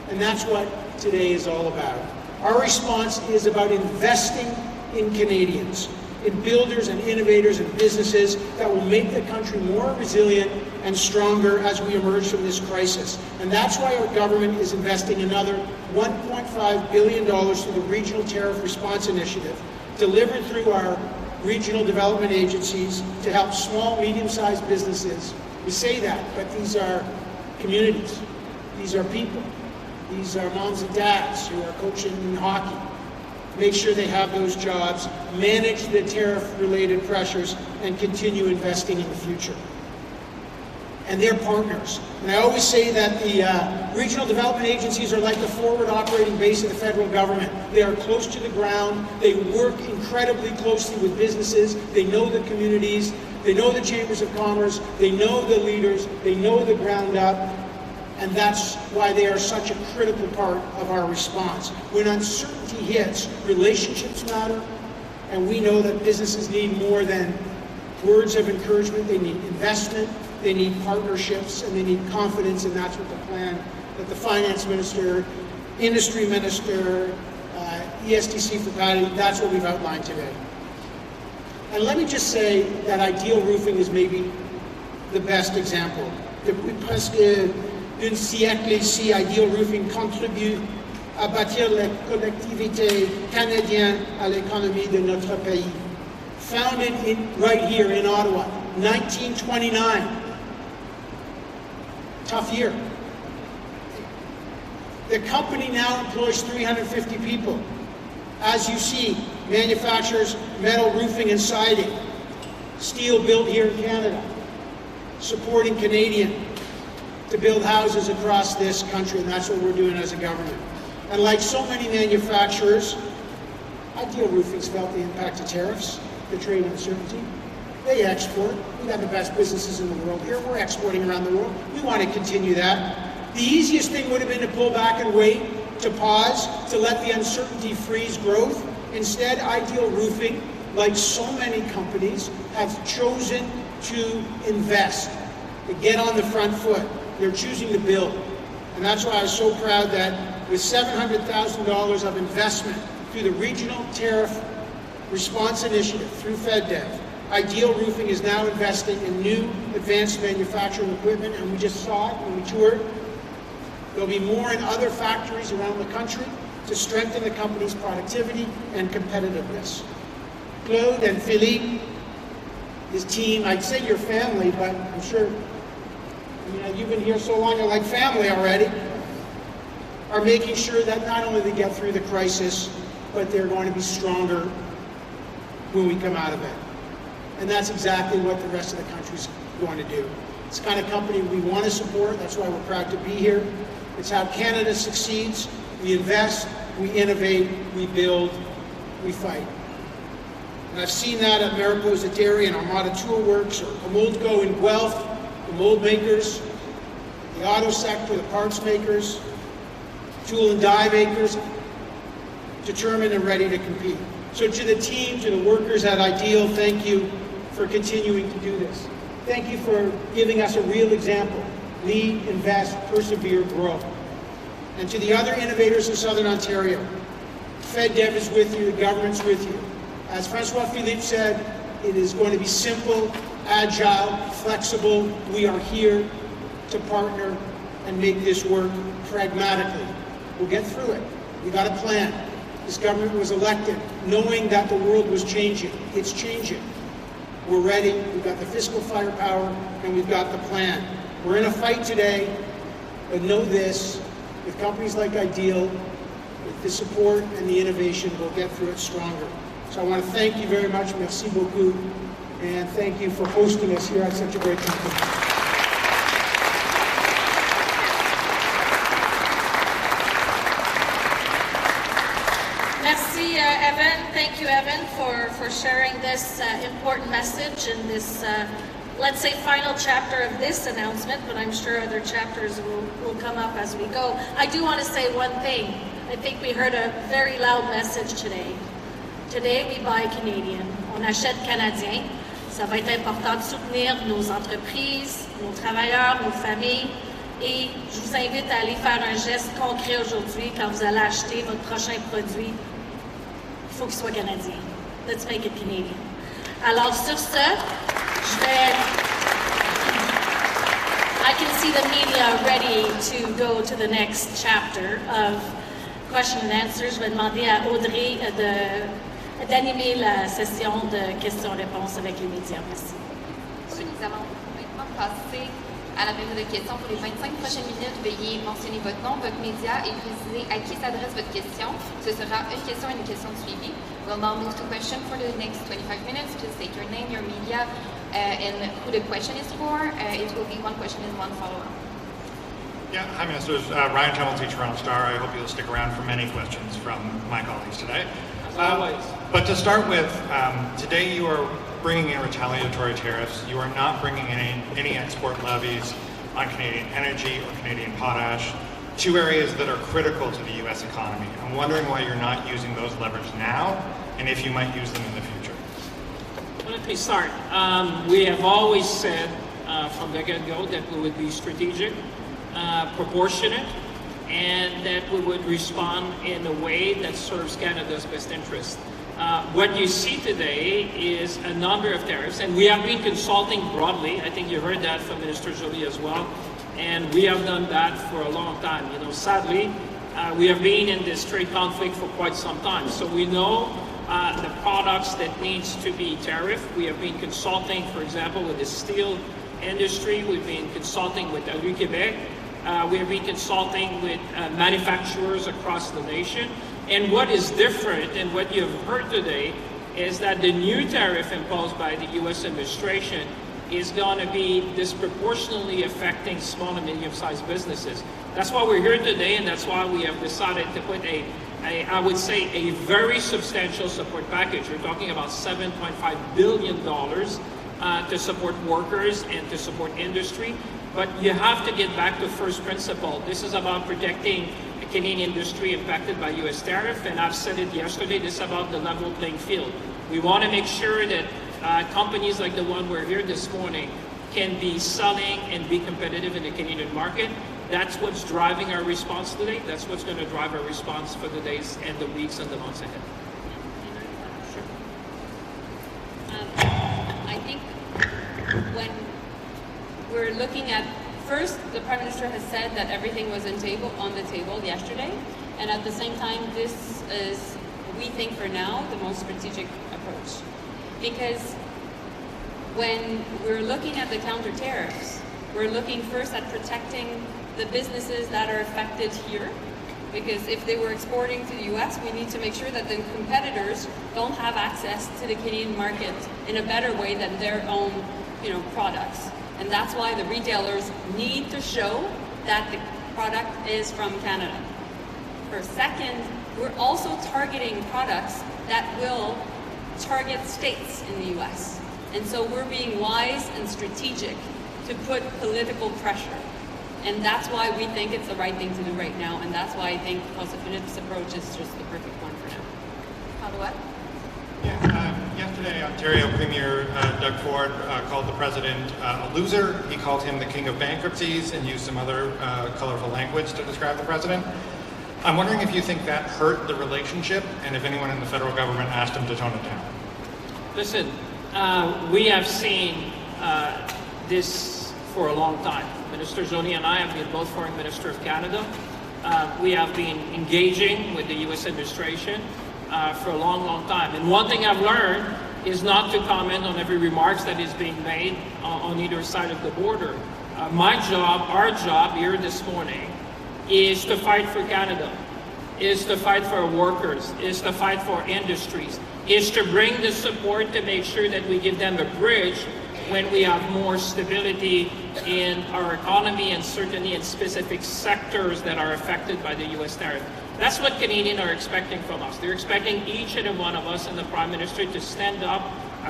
And that's what today is all about. Our response is about investing in Canadians, in builders and innovators and businesses that will make the country more resilient and stronger as we emerge from this crisis. And that's why our government is investing another $1.5 billion through the Regional Tariff Response Initiative, delivered through our regional development agencies to help small, medium-sized businesses. We say that, but these are communities. These are people. These are moms and dads who are coaching in hockey. Make sure they have those jobs, manage the tariff-related pressures, and continue investing in the future. And they're partners. And I always say that the regional development agencies are like the forward operating base of the federal government. They are close to the ground. They work incredibly closely with businesses. They know the communities. They know the chambers of commerce. They know the leaders. They know the ground up. And that's why they are such a critical part of our response. When uncertainty hits, relationships matter, and we know that businesses need more than words of encouragement. They need investment, they need partnerships, and they need confidence, and that's what the plan that the Finance Minister, Industry Minister, ESTC for Patty, that's what we've outlined today. And let me just say that Ideal Roofing is maybe the best example. Depuis presque un siècle ici, Ideal Roofing contribue à bâtir la collectivité canadienne à l'économie de notre pays. Founded right here in Ottawa, 1929. Tough year. The company now employs 350 people. As you see, manufactures metal roofing and siding, steel built here in Canada, supporting Canadian to build houses across this country, and that's what we're doing as a government. And like so many manufacturers, Ideal Roofing's felt the impact of tariffs, the trade uncertainty. They export. We have the best businesses in the world here. We're exporting around the world. We want to continue that. The easiest thing would have been to pull back and wait, to pause, to let the uncertainty freeze growth. Instead, Ideal Roofing, like so many companies, have chosen to invest, to get on the front foot. They're choosing to build. And that's why I was so proud that with $700,000 of investment through the Regional Tariff Response Initiative, through FedDev, Ideal Roofing is now investing in new advanced manufacturing equipment, and we just saw it when we toured. There'll be more in other factories around the country to strengthen the company's productivity and competitiveness. Claude and Philippe, his team, I'd say your family, but I'm sure you've been here so long, you're like family already, are making sure that not only they get through the crisis, but they're going to be stronger when we come out of it. And that's exactly what the rest of the country's going to do. It's the kind of company we want to support. That's why we're proud to be here. It's how Canada succeeds. We invest, we innovate, we build, we fight. And I've seen that at Mariposa Dairy and Armada Tool Works, or Comoldco in Guelph, the mold makers, the auto sector, the parts makers, tool and die makers, determined and ready to compete. So to the team, to the workers at Ideal, thank you for continuing to do this. Thank you for giving us a real example. Lead, invest, persevere, grow. And to the other innovators in Southern Ontario, FedDev is with you, the government's with you. As Francois Philippe said, it is going to be simple, agile, flexible. We are here to partner and make this work pragmatically. We'll get through it. We got a plan. This government was elected knowing that the world was changing. It's changing. We're ready. We've got the fiscal firepower, and we've got the plan. We're in a fight today, but know this, with companies like Ideal, with the support and the innovation, we'll get through it stronger. So I want to thank you very much. Merci beaucoup. And thank you for hosting us here at such a great company. Merci, Evan. Thank you, Evan, for sharing this important message in this, let's say, final chapter of this announcement, but I'm sure other chapters will come up as we go. I do want to say one thing. I think we heard a very loud message today. Today, we buy Canadian. On achète canadien. Ça va être important de soutenir nos entreprises, nos travailleurs, nos familles. Et je vous invite à aller faire un geste concret aujourd'hui quand vous allez acheter votre prochain produit. Il faut qu'il soit canadien. Let's make it Canadian. Alors sur ce, I can see the media ready to go to the next chapter of question and answers. Je vais demander à Audrey d'animer la session de questions-réponses avec les médias. Merci. Oui, nous allons maintenant passer à la période de questions pour les 25 prochaines minutes. Veuillez mentionner votre nom, votre média et préciser à qui s'adresse votre question. Ce sera une question et une question de suivi. We'll now move to question for the next 25 minutes. Just state your name, your media, and who the question is for. It will be one question and one follow-up. Yeah, hi Ministers. Ryan Tumulty, Toronto Star. I hope you'll stick around for many questions from my colleagues today. But to start with, today you are bringing in retaliatory tariffs. You are not bringing in any export levies on Canadian energy or Canadian potash, two areas that are critical to the U.S. economy. I'm wondering why you're not using those levers now, and if you might use them in the future. Let me start. We have always said from the get-go that we would be strategic, proportionate, and that we would respond in a way that serves Canada's best interest. What you see today is a number of tariffs, and we have been consulting broadly. I think you heard that from Minister Joly as well, and we have done that for a long time. You know, sadly, we have been in this trade conflict for quite some time, so we know the products that needs to be tariffed. We have been consulting, for example, with the steel industry. We've been consulting with Alu Québec. We have been consulting with manufacturers across the nation. And what is different, and what you have heard today, is that the new tariff imposed by the U.S. administration is going to be disproportionately affecting small and medium-sized businesses. That's why we're here today, and that's why we have decided to put I would say, a very substantial support package. We're talking about $7.5 billion to support workers and to support industry. But you have to get back to first principle. This is about protecting the Canadian industry impacted by U.S. tariff, and I've said it yesterday, this is about the level playing field. We want to make sure that companies like the one we're here this morning can be selling and be competitive in the Canadian market. That's what's driving our response today. That's what's going to drive our response for the days and the weeks and the months ahead. Sure. I think when we're looking at, first, the Prime Minister has said that everything was on the table yesterday, and at the same time, this is, we think for now, the most strategic approach. Because when we're looking at the counter-tariffs, we're looking first at protecting the businesses that are affected here, because if they were exporting to the U.S., we need to make sure that the competitors don't have access to the Canadian market in a better way than their own, products. And that's why the retailers need to show that the product is from Canada. For second, we're also targeting products that will target states in the US. And so we're being wise and strategic to put political pressure. And that's why we think it's the right thing to do right now, and that's why I think François Philippe's approach is just the perfect one for now. Ottawa? Yesterday, Ontario Premier Doug Ford called the president a loser. He called him the king of bankruptcies and used some other colorful language to describe the president. I'm wondering if you think that hurt the relationship, and if anyone in the federal government asked him to tone it down. Listen, we have seen this for a long time. Minister Joly and I have been both Foreign Minister of Canada. We have been engaging with the U.S. administration for a long, long time. And one thing I've learned is not to comment on every remarks that is being made on either side of the border. My job, our job here this morning, is to fight for Canada, is to fight for our workers, is to fight for industries, is to bring the support to make sure that we give them a bridge when we have more stability in our economy and certainly in specific sectors that are affected by the U.S. tariff. That's what Canadians are expecting from us. They're expecting each and every one of us and the Prime Minister to stand up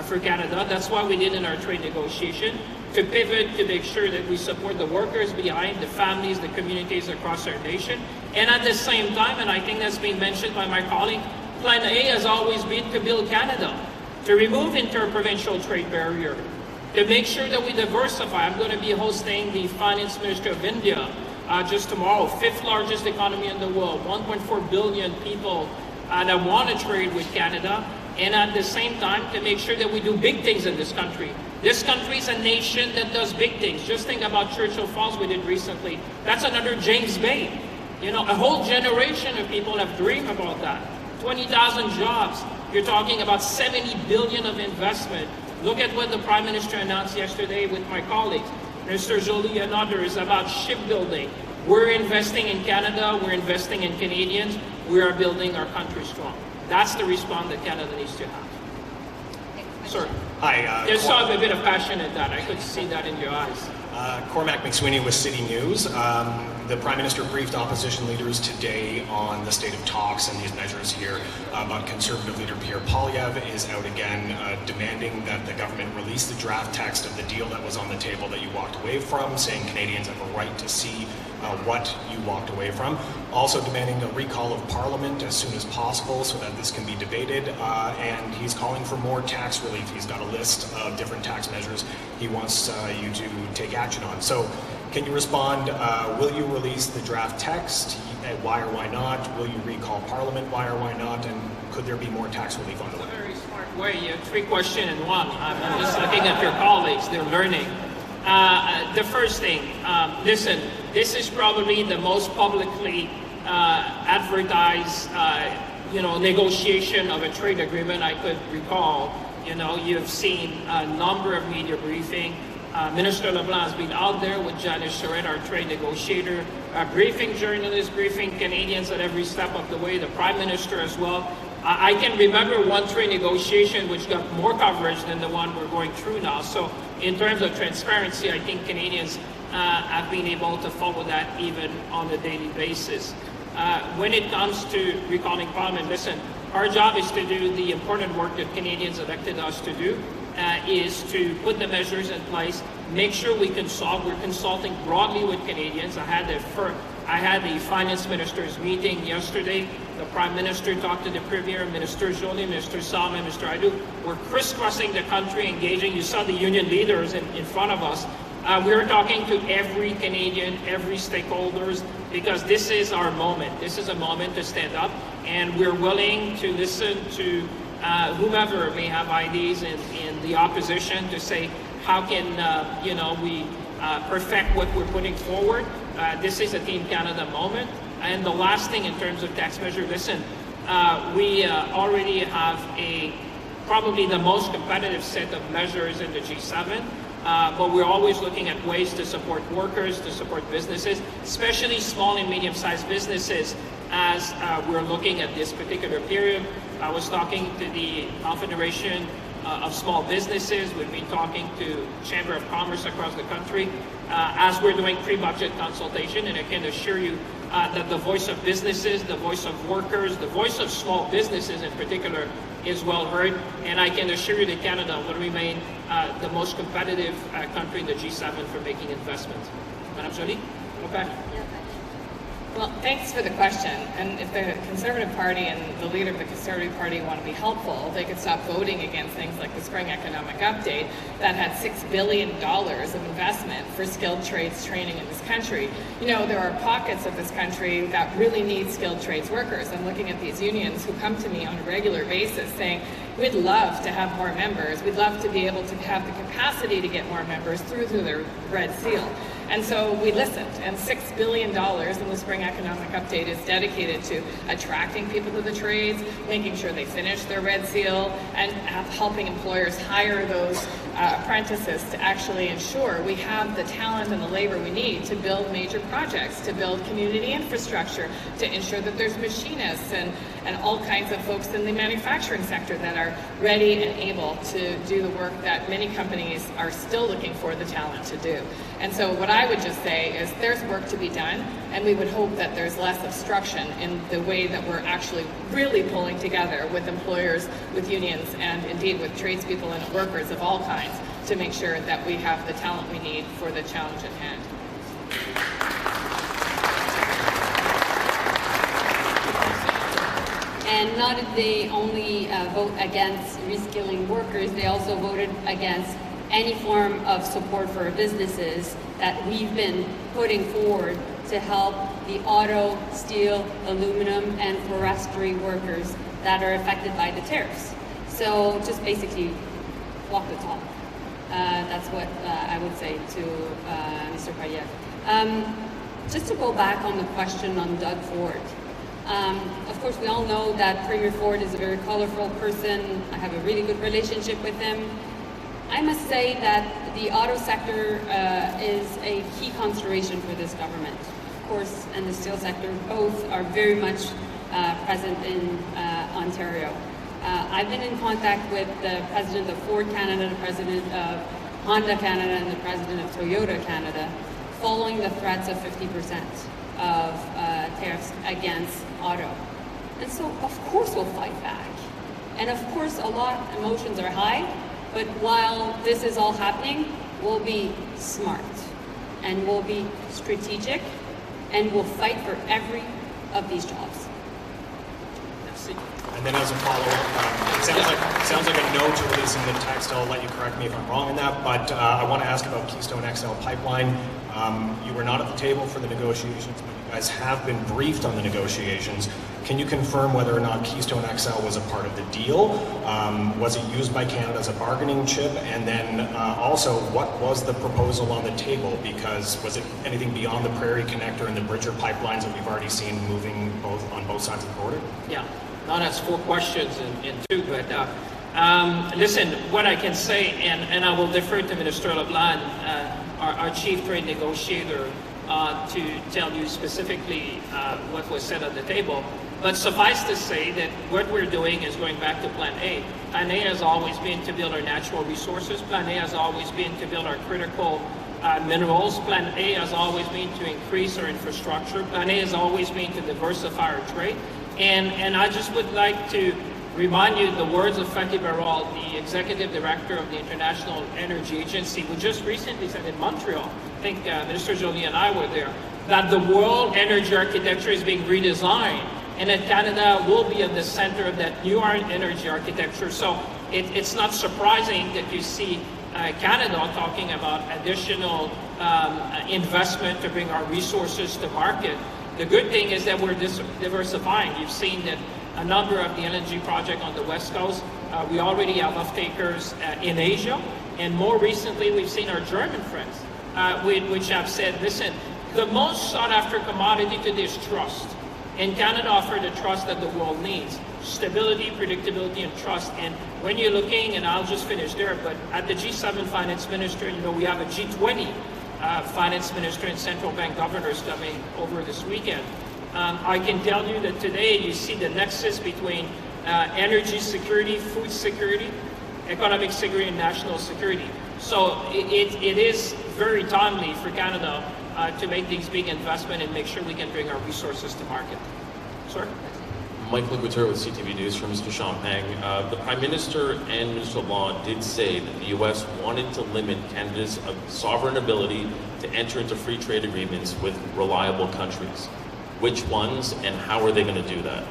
for Canada. That's why we did in our trade negotiation, to pivot, to make sure that we support the workers behind, the families, the communities across our nation. And at the same time, and I think that's been mentioned by my colleague, Plan A has always been to build Canada, to remove interprovincial trade barrier, to make sure that we diversify. I'm going to be hosting the Finance Minister of India just tomorrow, 5th largest economy in the world, 1.4 billion people that want to trade with Canada, and at the same time to make sure that we do big things in this country. This country is a nation that does big things. Just think about Churchill Falls we did recently. That's another James Bay. You know, a whole generation of people have dreamed about that. 20,000 jobs. You're talking about 70 billion of investment. Look at what the Prime Minister announced yesterday with my colleagues, Minister Joly and others, about shipbuilding. We're investing in Canada, we're investing in Canadians, we are building our country strong. That's the response that Canada needs to have. Sir. Hi. There's a bit of passion in that. I could see that in your eyes. Cormac McSweeney with City News. The Prime Minister briefed opposition leaders today on the state of talks and these measures here, but Conservative leader Pierre Poilievre is out again demanding that the government release the draft text of the deal that was on the table that you walked away from, saying Canadians have a right to see what you walked away from. Also demanding a recall of Parliament as soon as possible so that this can be debated, and he's calling for more tax relief. He's got a list of different tax measures he wants you to take action on. So can you respond, will you release the draft text? Why or why not? Will you recall Parliament? Why or why not? And could there be more tax relief on the way? It's a very smart way. You have 3 questions in one. I'm just looking at your colleagues. They're learning. The first thing, listen, this is probably the most publicly advertised, negotiation of a trade agreement I could recall. You know, you've seen a number of media briefings. Minister LeBlanc has been out there with Janice Charette, our trade negotiator, briefing journalists, briefing Canadians at every step of the way, the Prime Minister as well. I can remember one trade negotiation which got more coverage than the one we're going through now. So in terms of transparency, I think Canadians have been able to follow that even on a daily basis. When it comes to recalling Parliament, listen, our job is to do the important work that Canadians elected us to do, is to put the measures in place, make sure we consult. We're consulting broadly with Canadians. I had the Finance Minister's meeting yesterday. The Prime Minister talked to the Premier, Minister Joly, Minister Salmon, Mr. Adu. We're crisscrossing the country, engaging. You saw the union leaders in front of us. We're talking to every Canadian, every stakeholders, because this is our moment. This is a moment to stand up, and we're willing to listen to whomever may have ideas in the opposition to say, how can we perfect what we're putting forward. This is a Team Canada moment. And the last thing in terms of tax measure, listen, we already have probably the most competitive set of measures in the G7, but we're always looking at ways to support workers, to support businesses, especially small and medium-sized businesses, as we're looking at this particular period. I was talking to the Confederation of Small Businesses. We've been talking to Chamber of Commerce across the country as we're doing pre-budget consultation, and I can assure you that the voice of businesses, the voice of workers, the voice of small businesses in particular is well heard, and I can assure you that Canada will remain the most competitive country in the G7 for making investments. Madame Joly, go back. Well, thanks for the question. And if the Conservative Party and the leader of the Conservative Party want to be helpful, they could stop voting against things like the Spring Economic Update that had $6 billion of investment for skilled trades training in this country. You know, there are pockets of this country that really need skilled trades workers. I'm looking at these unions who come to me on a regular basis saying, we'd love to have more members. We'd love to be able to have the capacity to get more members through their Red Seal. And so we listened, and $6 billion in the Spring Economic Update is dedicated to attracting people to the trades, making sure they finish their Red Seal, and helping employers hire those apprentices to actually ensure we have the talent and the labor we need to build major projects, to build community infrastructure, to ensure that there's machinists and all kinds of folks in the manufacturing sector that are ready and able to do the work that many companies are still looking for the talent to do. And so what I would just say is there's work to be done, and we would hope that there's less obstruction in the way that we're actually really pulling together with employers, with unions, and indeed with tradespeople and workers of all kinds to make sure that we have the talent we need for the challenge at hand. And not did they only vote against reskilling workers, they also voted against any form of support for businesses that we've been putting forward to help the auto, steel, aluminum, and forestry workers that are affected by the tariffs. So just basically walk the talk. That's what I would say to Mr. Poilievre. Just to go back on the question on Doug Ford. Of course, we all know that Premier Ford is a very colorful person. I have a really good relationship with him. I must say that the auto sector is a key consideration for this government. Of course, and the steel sector, both are very much present in Ontario. I've been in contact with the president of Ford Canada, the president of Honda Canada, and the president of Toyota Canada, following the threats of 50% of tariffs against auto. And so, of course, we'll fight back. And of course, a lot of emotions are high, but while this is all happening, we'll be smart, and we'll be strategic, and we'll fight for every of these jobs. And then as a follow-up, it sounds like a no to releasing the text. I'll let you correct me if I'm wrong in that, but I want to ask about Keystone XL pipeline. You were not at the table for the negotiations, but you guys have been briefed on the negotiations. Can you confirm whether or not Keystone XL was a part of the deal? Was it used by Canada as a bargaining chip? And then also, what was the proposal on the table? Because was it anything beyond the Prairie Connector and the Bridger pipelines that we've already seen moving on both sides of the border? Yeah, no, that's 4 questions in 2, but listen, what I can say, and I will defer to Minister LeBlanc, our chief trade negotiator, to tell you specifically what was said at the table. But suffice to say that what we're doing is going back to Plan A. Plan A has always been to build our natural resources. Plan A has always been to build our critical minerals. Plan A has always been to increase our infrastructure. Plan A has always been to diversify our trade. And I just would like to remind you the words of Fatih Birol, the Executive Director of the International Energy Agency, who just recently said in Montreal, I think Minister Joly and I were there, that the world energy architecture is being redesigned, and that Canada will be at the center of that new energy architecture. So it's not surprising that you see Canada talking about additional investment to bring our resources to market. The good thing is that we're diversifying. You've seen that a number of the LNG projects on the West Coast, we already have off-takers in Asia, and more recently we've seen our German friends, which have said, listen, the most sought-after commodity today is trust. And Canada offers the trust that the world needs. Stability, predictability, and trust. And when you're looking, and I'll just finish there, but at the G7 finance minister, you know, we have a G20 finance minister and central bank governors coming over this weekend. I can tell you that today you see the nexus between energy security, food security, economic security, and national security. So it is very timely for Canada to make these big investments and make sure we can bring our resources to market. Sir? Michael Couture with CTV News for Mr. Champagne. The Prime Minister and Minister of Law did say that the U.S. wanted to limit Canada's sovereign ability to enter into free trade agreements with reliable countries. Which ones and how are they going to do that?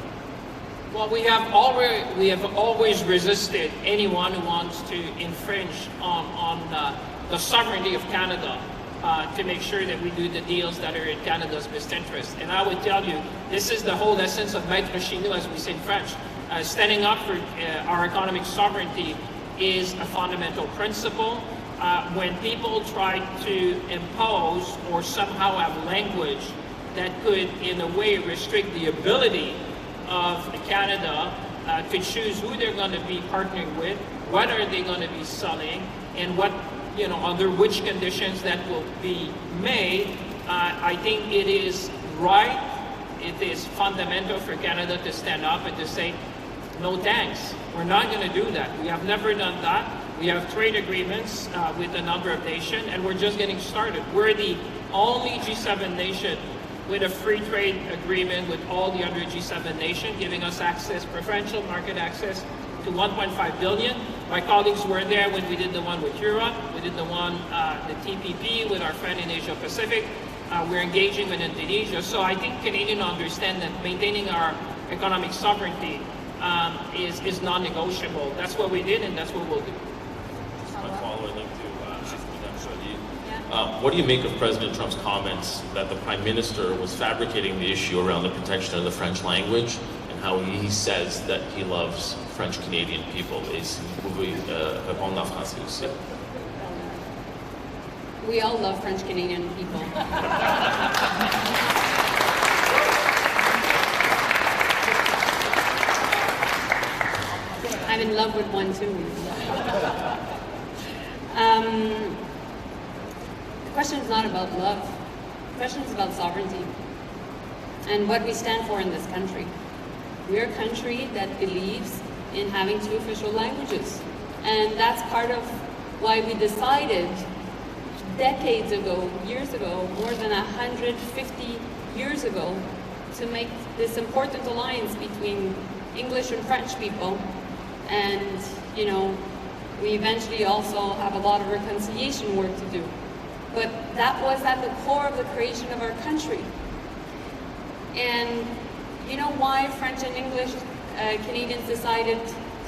Well, we have always resisted anyone who wants to infringe on the sovereignty of Canada to make sure that we do the deals that are in Canada's best interest. And I would tell you, this is the whole essence of Maître chez nous, as we say in French. Standing up for our economic sovereignty is a fundamental principle. When people try to impose or somehow have language that could, in a way, restrict the ability of Canada to choose who they're going to be partnering with, what are they going to be selling, and what, under which conditions that will be made, I think it is right, it is fundamental for Canada to stand up and to say, no thanks, we're not going to do that. We have never done that. We have trade agreements with a number of nations, and we're just getting started. We're the only G7 nation with a free trade agreement with all the other G7 nations, giving us access, preferential market access to 1.5 billion. My colleagues were there when we did the one with Europe. We did the one, the TPP with our friend in Asia Pacific. We're engaging with Indonesia. So I think Canadians understand that maintaining our economic sovereignty is non-negotiable. That's what we did, and that's what we'll do. My follow-up link to what do you make of President Trump's comments that the Prime Minister was fabricating the issue around the protection of the French language and how he says that he loves French-Canadian people? Vous pouvez répondre en français aussi? We all love French-Canadian people. I'm in love with one too. The question is not about love. The question is about sovereignty and what we stand for in this country. We're a country that believes in having two official languages. And that's part of why we decided decades ago, years ago, more than 150 years ago, to make this important alliance between English and French people. And, we eventually also have a lot of reconciliation work to do. But that was at the core of the creation of our country. And you know why French and English Canadians decided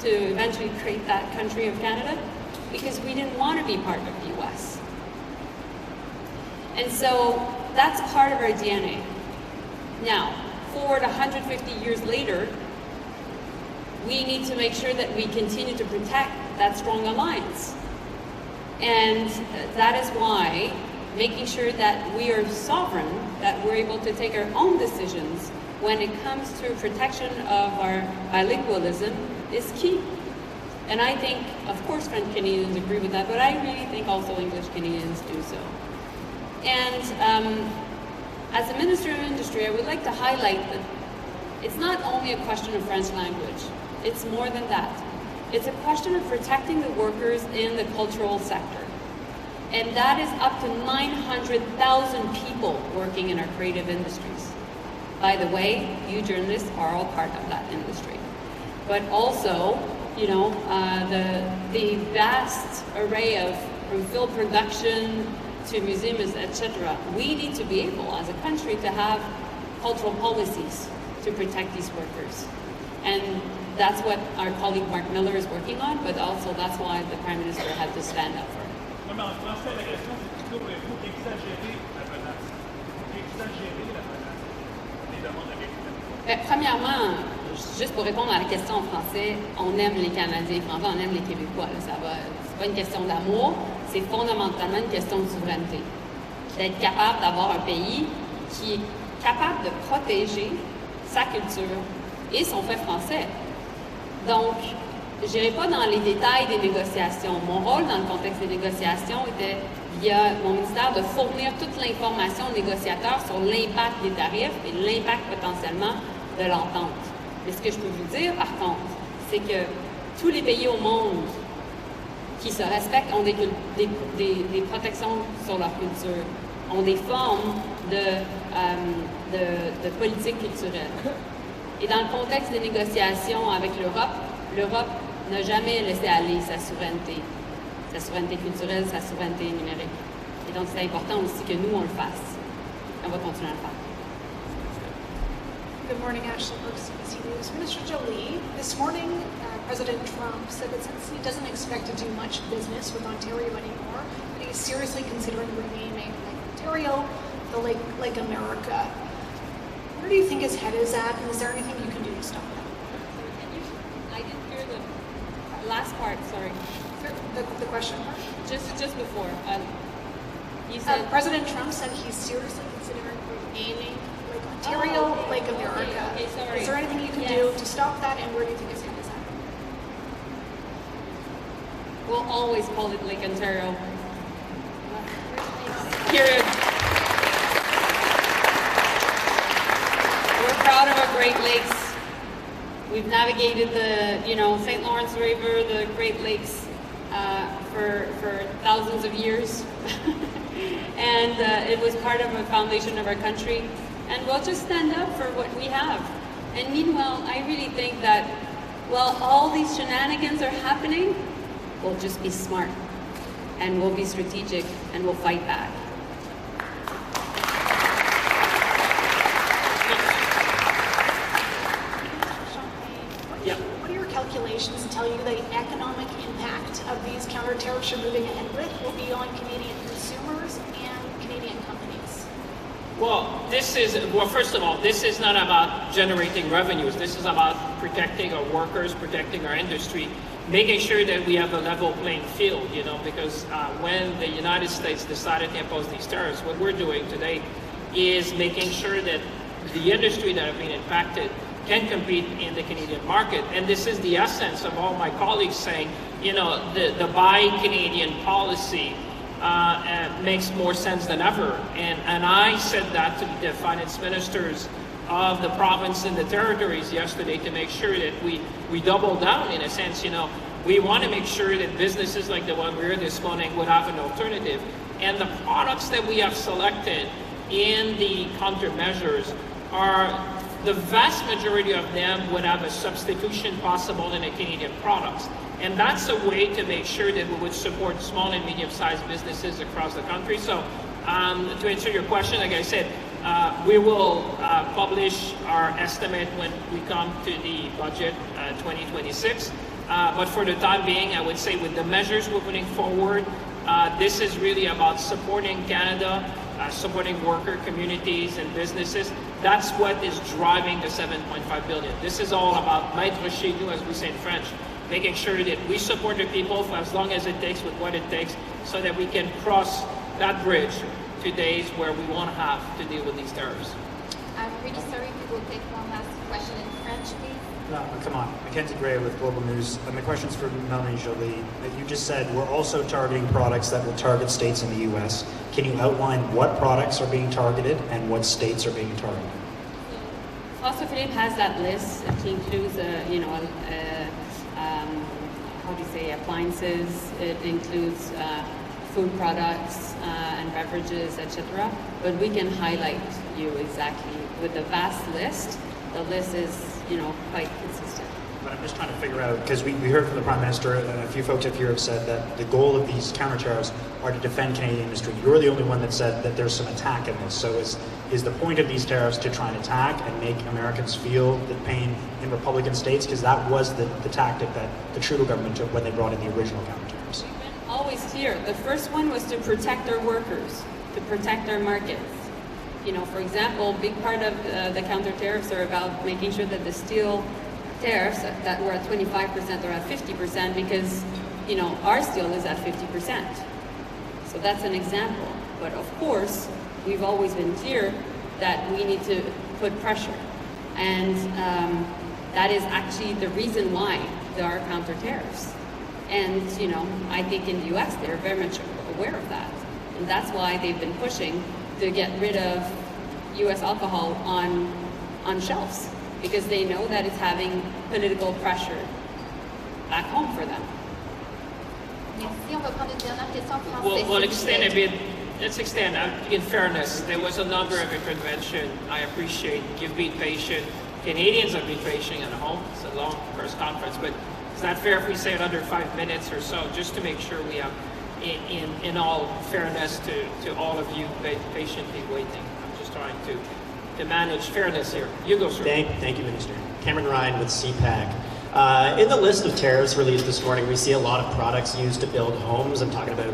to eventually create that country of Canada? Because we didn't want to be part of the US. And so that's part of our DNA. Now, forward 150 years later, we need to make sure that we continue to protect that strong alliance. And that is why making sure that we are sovereign, that we're able to take our own decisions when it comes to protection of our bilingualism is key. And I think, of course, French Canadians agree with that, but I really think also English Canadians do so. And as a Minister of Industry, I would like to highlight that it's not only a question of French language, it's more than that. It's a question of protecting the workers in the cultural sector. And that is up to 900,000 people working in our creative industries. By the way, you journalists are all part of that industry. But also, the vast array of from film production to museums, etc. We need to be able, as a country, to have cultural policies to protect these workers. And that's what our colleague Mark Miller is working on, but also that's why the Prime Minister had to stand up for it. Premièrement, juste pour répondre à la question en français, on aime les Canadiens français, on aime les Québécois. C'est pas une question d'amour, c'est fondamentalement une question de souveraineté. D'être capable d'avoir un pays qui est capable de protéger sa culture et son fait français. Donc, je n'irai pas dans les détails des négociations. Mon rôle dans le contexte des négociations était, via mon ministère, de fournir toute l'information aux négociateurs sur l'impact des tarifs et l'impact potentiellement de l'entente. Mais ce que je peux vous dire, par contre, c'est que tous les pays au monde qui se respectent ont des protections sur leur culture, ont des formes de politique culturelle. Et dans le contexte des négociations avec l'Europe n'a jamais laissé aller sa souveraineté culturelle, sa souveraineté numérique. Et donc c'est important aussi que nous, on le fasse. On va continuer à le faire. Good morning, Ashley Brooks, CBC News. Minister Jolie, this morning, President Trump said that since he doesn't expect to do much business with Ontario anymore, that he's seriously considering renaming Ontario the Lake America. Where do you think his head is at, and is there anything you can do to stop that? I didn't hear the last part, sorry. The question part? Just before. You said... President Trump said he's seriously considering renaming Ontario, Lake America. Okay, sorry. Is there anything you can do to stop that, and where do you think his head is at? We'll always call it Lake Ontario. Period. We're proud of our Great Lakes. We've navigated the, St. Lawrence River, the Great Lakes, for thousands of years. And it was part of the foundation of our country. And we'll just stand up for what we have. And meanwhile, I really think that while all these shenanigans are happening, we'll just be smart. And we'll be strategic, and we'll fight back. What are your calculations tell you the economic impact of these counter-tariffs you're moving ahead with will be on Canadian consumers and Canadian companies? Well, first of all, this is not about generating revenues. This is about protecting our workers, protecting our industry, making sure that we have a level playing field, because when the United States decided to impose these tariffs, what we're doing today is making sure that the industry that have been impacted can compete in the Canadian market. And this is the essence of all my colleagues saying, the Buy Canadian policy makes more sense than ever. And I said that to the finance ministers of the province and the territories yesterday to make sure that we double down in a sense. We want to make sure that businesses like the one we're this morning would have an alternative. And the products that we have selected in the countermeasures are, the vast majority of them would have a substitution possible in the Canadian products. And that's a way to make sure that we would support small and medium-sized businesses across the country. So to answer your question, like I said, we will publish our estimate when we come to the budget 2026. But for the time being, I would say with the measures we're putting forward, this is really about supporting Canada, supporting worker communities and businesses. That's what is driving the 7.5 billion. This is all about mettre chez nous, as we say in French, making sure that we support the people for as long as it takes with what it takes so that we can cross that bridge to days where we won't have to deal with these tariffs. I'm really sorry, we will take one last question in French, please. No, come on. Mackenzie Gray with Global News. And the question's for Melanie Joly. You just said we're also targeting products that will target states in the U.S. Can you outline what products are being targeted and what states are being targeted? François Philippe has that list. It includes, how do you say, appliances. It includes food products and beverages, etc. But we can highlight you exactly with the vast list. The list is, quite consistent. But I'm just trying to figure out, because we heard from the Prime Minister, and a few folks up here have said that the goal of these counter-tariffs are to defend Canadian industry. You're the only one that said that there's some attack in this. So is the point of these tariffs to try and attack and make Americans feel the pain in Republican states? Because that was the tactic that the Trudeau government took when they brought in the original counter-tariffs. We've been always clear. The first one was to protect our workers, to protect our markets. For example, a big part of the counter-tariffs are about making sure that the steel tariffs that were at 25% are at 50% because, our steel is at 50%. So that's an example. But of course, we've always been clear that we need to put pressure. And that is actually the reason why there are counter-tariffs. And, I think in the U.S. they're very much aware of that. And that's why they've been pushing to get rid of U.S. alcohol on shelves. because they know that it's having political pressure back home for them. Merci. On va prendre une dernière question en français. We'll extend a bit. Let's extend. In fairness, there was a number of intervention. I appreciate you've been patient. Canadians have been patient at home. It's a long press conference, but it's not fair if we say it under 5 minutes or so, just to make sure we have, in all fairness to all of you patiently waiting. I'm just trying to manage fairness here. You go, sir. Thank you, Minister. Cameron Ryan with CPAC. In the list of tariffs released this morning, we see a lot of products used to build homes. I'm talking about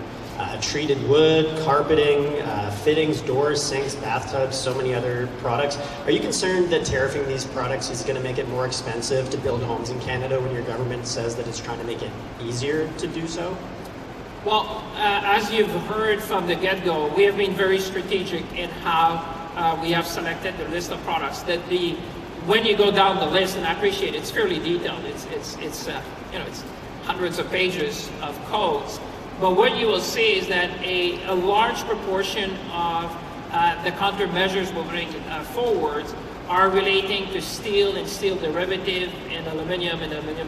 treated wood, carpeting, fittings, doors, sinks, bathtubs, so many other products. Are you concerned that tariffing these products is going to make it more expensive to build homes in Canada when your government says that it's trying to make it easier to do so? Well, as you've heard from the get-go, we have been very strategic in how we have selected the list of products. When you go down the list, and I appreciate it's fairly detailed. It's hundreds of pages of codes. But what you will see is that a large proportion of the countermeasures we're bringing forward are relating to steel and steel derivative and aluminum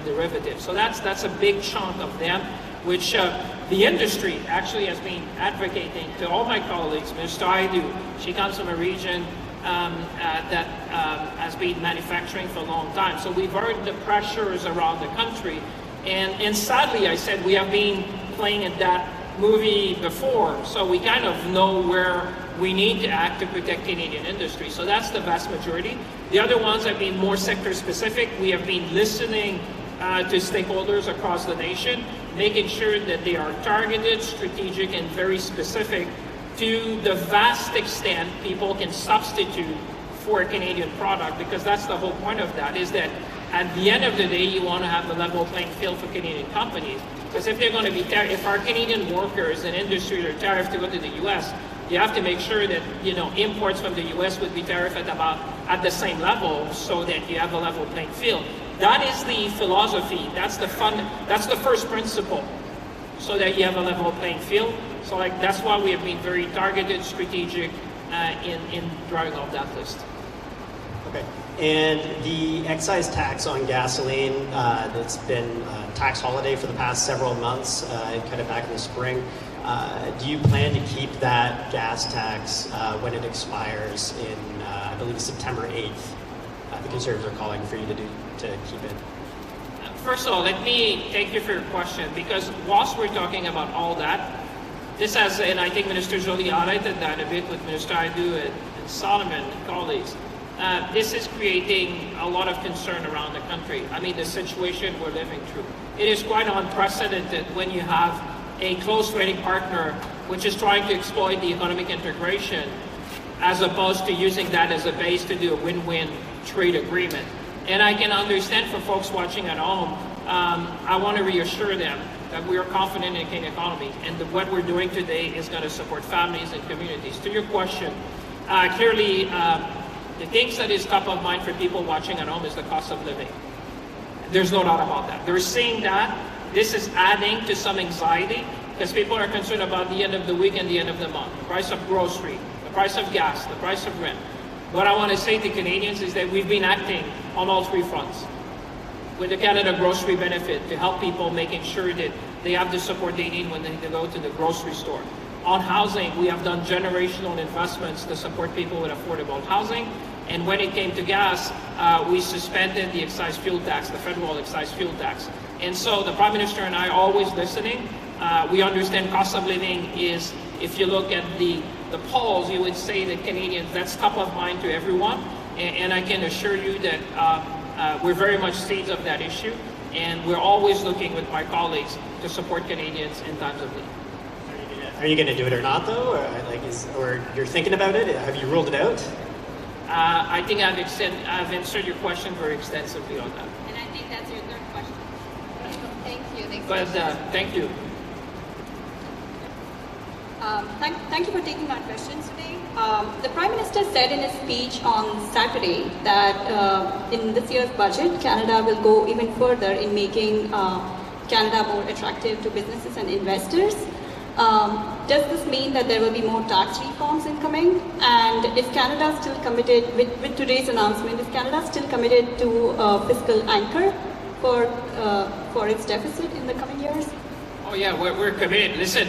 derivative. So that's a big chunk of them, which the industry actually has been advocating to all my colleagues. Ms. Taidu, she comes from a region that has been manufacturing for a long time. So we've heard the pressures around the country. And sadly, I said, we have been playing in that movie before, so we kind of know where we need to act to protect Canadian industry. So that's the vast majority. The other ones have been more sector specific. We have been listening to stakeholders across the nation, making sure that they are targeted, strategic, and very specific to the vast extent people can substitute for a Canadian product, because that's the whole point of that, is that at the end of the day, you want to have a level playing field for Canadian companies. Because if they're going to be if our Canadian workers and industry are tariffed to go to the U.S., you have to make sure that imports from the U.S. would be tariffed at the same level, so that you have a level playing field. That is the philosophy. That's the first principle, so that you have a level playing field. So that's why we have been very targeted, strategic in drawing off that list. Okay. And the excise tax on gasoline, that's been a tax holiday for the past several months, kind of back in the spring. Do you plan to keep that gas tax when it expires in, I believe, September 8th? The Conservatives are calling for you to keep it. First of all, let me thank you for your question, because whilst we're talking about all that, this has, and I think Minister Joly highlighted that a bit with Minister Aidu and Solomon and colleagues, this is creating a lot of concern around the country. I mean, the situation we're living through. It is quite unprecedented when you have a close trading partner which is trying to exploit the economic integration, as opposed to using that as a base to do a win-win trade agreement. And I can understand for folks watching at home, I want to reassure them that we are confident in the Canadian economy, and that what we're doing today is going to support families and communities. To your question, clearly, the things that is top of mind for people watching at home is the cost of living. There's no doubt about that. They're seeing that. This is adding to some anxiety, because people are concerned about the end of the week and the end of the month, the price of grocery, the price of gas, the price of rent. What I want to say to Canadians is that we've been acting on all three fronts. With the Canada Grocery Benefit, to help people, making sure that they have the support they need when they go to the grocery store. On housing, we have done generational investments to support people with affordable housing. And when it came to gas, we suspended the excise fuel tax, the federal excise fuel tax. And so the Prime Minister and I are always listening. We understand cost of living is, if you look at the polls, you would say that Canadians, that's top of mind to everyone. And I can assure you that we're very much seized of that issue. And we're always looking with my colleagues to support Canadians in times of need. Are you going to do it or not, though? Or you're thinking about it? Have you ruled it out? I think I've answered your question very extensively on that. And I think that's your third question. Thank you. Next But thank you. Thank you for taking my questions today. The Prime Minister said in his speech on Saturday that in this year's budget, Canada will go even further in making Canada more attractive to businesses and investors. Does this mean that there will be more tax reforms incoming? And is Canada still committed, with today's announcement, is Canada still committed to a fiscal anchor for its deficit in the coming years? Oh yeah, we're committed. Listen,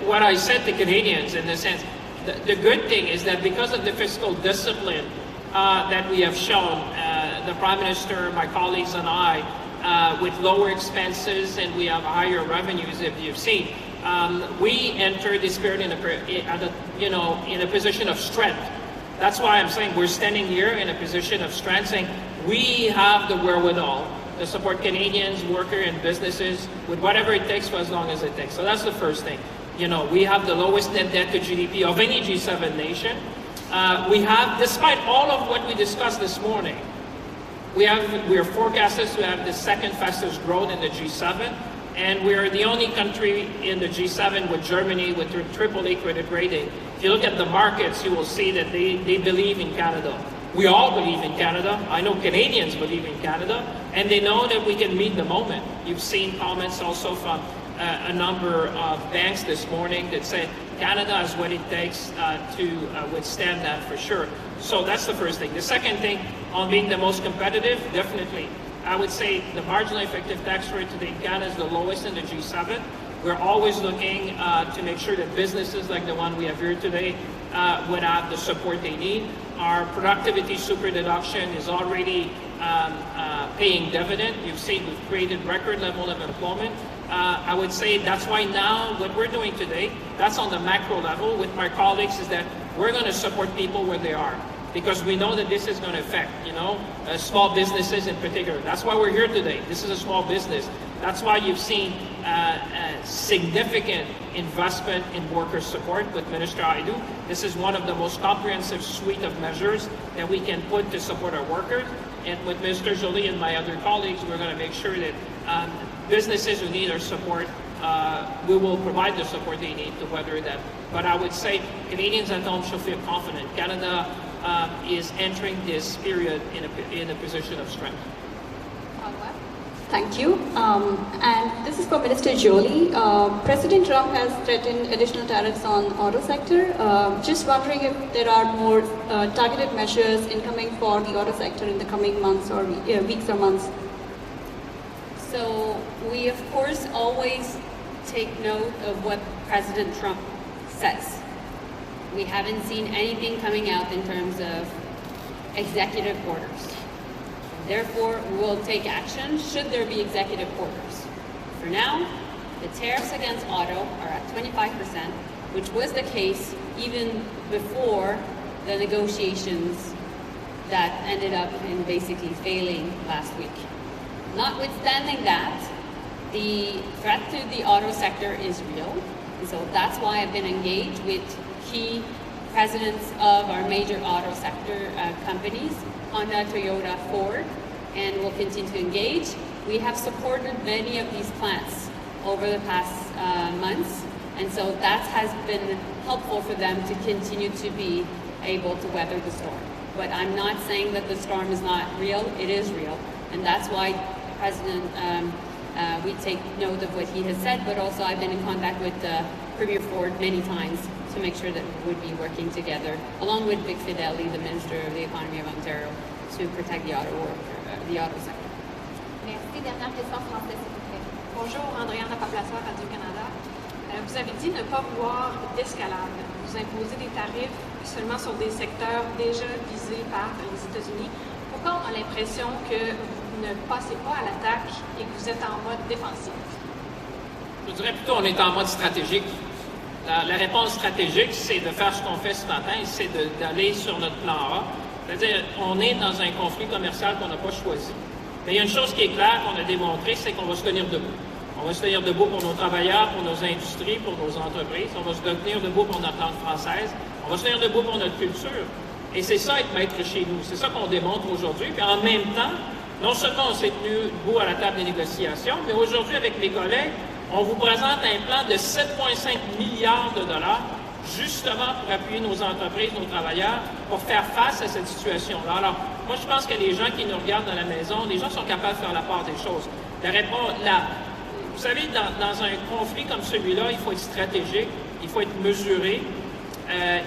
what I said to Canadians in the sense, the good thing is that because of the fiscal discipline that we have shown, the Prime Minister, my colleagues and I, with lower expenses and we have higher revenues, if you've seen, we enter this period in a position of strength. That's why I'm saying we're standing here in a position of strength, saying we have the wherewithal to support Canadians, workers, and businesses with whatever it takes for as long as it takes. So that's the first thing. We have the lowest net debt to GDP of any G7 nation. We have, despite all of what we discussed this morning, we are forecasted to have the second fastest growth in the G7, and we're the only country in the G7 with Germany with their AAA credit rating. If you look at the markets, you will see that they believe in Canada. We all believe in Canada. I know Canadians believe in Canada, and they know that we can meet the moment. You've seen comments also from a number of banks this morning that say Canada has what it takes to withstand that for sure. So that's the first thing. The second thing, on being the most competitive, definitely. I would say the marginal effective tax rate today in Canada is the lowest in the G7. We're always looking to make sure that businesses like the one we have here today would have the support they need. Our productivity super deduction is already paying dividend. You've seen we've created record level of employment. I would say that's why now what we're doing today, that's on the macro level with my colleagues, is that we're going to support people where they are, because we know that this is going to affect, small businesses in particular. That's why we're here today. This is a small business. That's why you've seen significant investment in worker support with Minister Aidu. This is one of the most comprehensive suite of measures that we can put to support our workers. And with Minister Joly and my other colleagues, we're going to make sure that businesses who need our support, we will provide the support they need to weather that. But I would say Canadians at home should feel confident. Canada is entering this period in a position of strength. Thank you. And this is for Minister Joly. President Trump has threatened additional tariffs on auto sector. Just wondering if there are more targeted measures incoming for the auto sector in the coming months or weeks or months. So we, of course, always take note of what President Trump says. We haven't seen anything coming out in terms of executive orders. Therefore, we will take action should there be executive orders. For now, the tariffs against auto are at 25%, which was the case even before the negotiations that ended up in basically failing last week. Notwithstanding that, the threat to the auto sector is real, and so that's why I've been engaged with key presidents of our major auto sector companies, Honda, Toyota, Ford, and we'll continue to engage. We have supported many of these plants over the past months, and so that has been helpful for them to continue to be able to weather the storm. But I'm not saying that the storm is not real, it is real, and that's why President, we take note of what he has said, but also I've been in contact with Premier Ford many times to make sure that we would be working together, along with Vic Fideli, the Minister of the Economy of Ontario, to protect the auto sector. Merci. Dernière question en français, s'il vous plaît. Bonjour, Andréane Paplacer, Radio-Canada. Vous avez dit ne pas vouloir d'escalade. Vous imposez des tarifs seulement sur des secteurs déjà visés par les États-Unis. Pourquoi on a l'impression que vous ne passez pas à l'attaque et que vous êtes en mode défensif? Je dirais plutôt qu'on est en mode stratégique. La réponse stratégique, c'est de faire ce qu'on fait ce matin, c'est d'aller sur notre plan A. C'est-à-dire, on est dans un conflit commercial qu'on n'a pas choisi. Mais il y a une chose qui est claire qu'on a démontrée, c'est qu'on va se tenir debout. On va se tenir debout pour nos travailleurs, pour nos industries, pour nos entreprises. On va se tenir debout pour notre langue française. On va se tenir debout pour notre culture. Et c'est ça être maître chez nous. C'est ça qu'on démontre aujourd'hui. Puis en même temps, non seulement on s'est tenu debout à la table des négociations, mais aujourd'hui, avec mes collègues, on vous présente un plan de 7,5 milliards de dollars, justement pour appuyer nos entreprises, nos travailleurs, pour faire face à cette situation-là. Alors, moi, je pense que les gens qui nous regardent dans la maison, les gens sont capables de faire la part des choses. Vous savez, dans un conflit comme celui-là, il faut être stratégique, il faut être mesuré,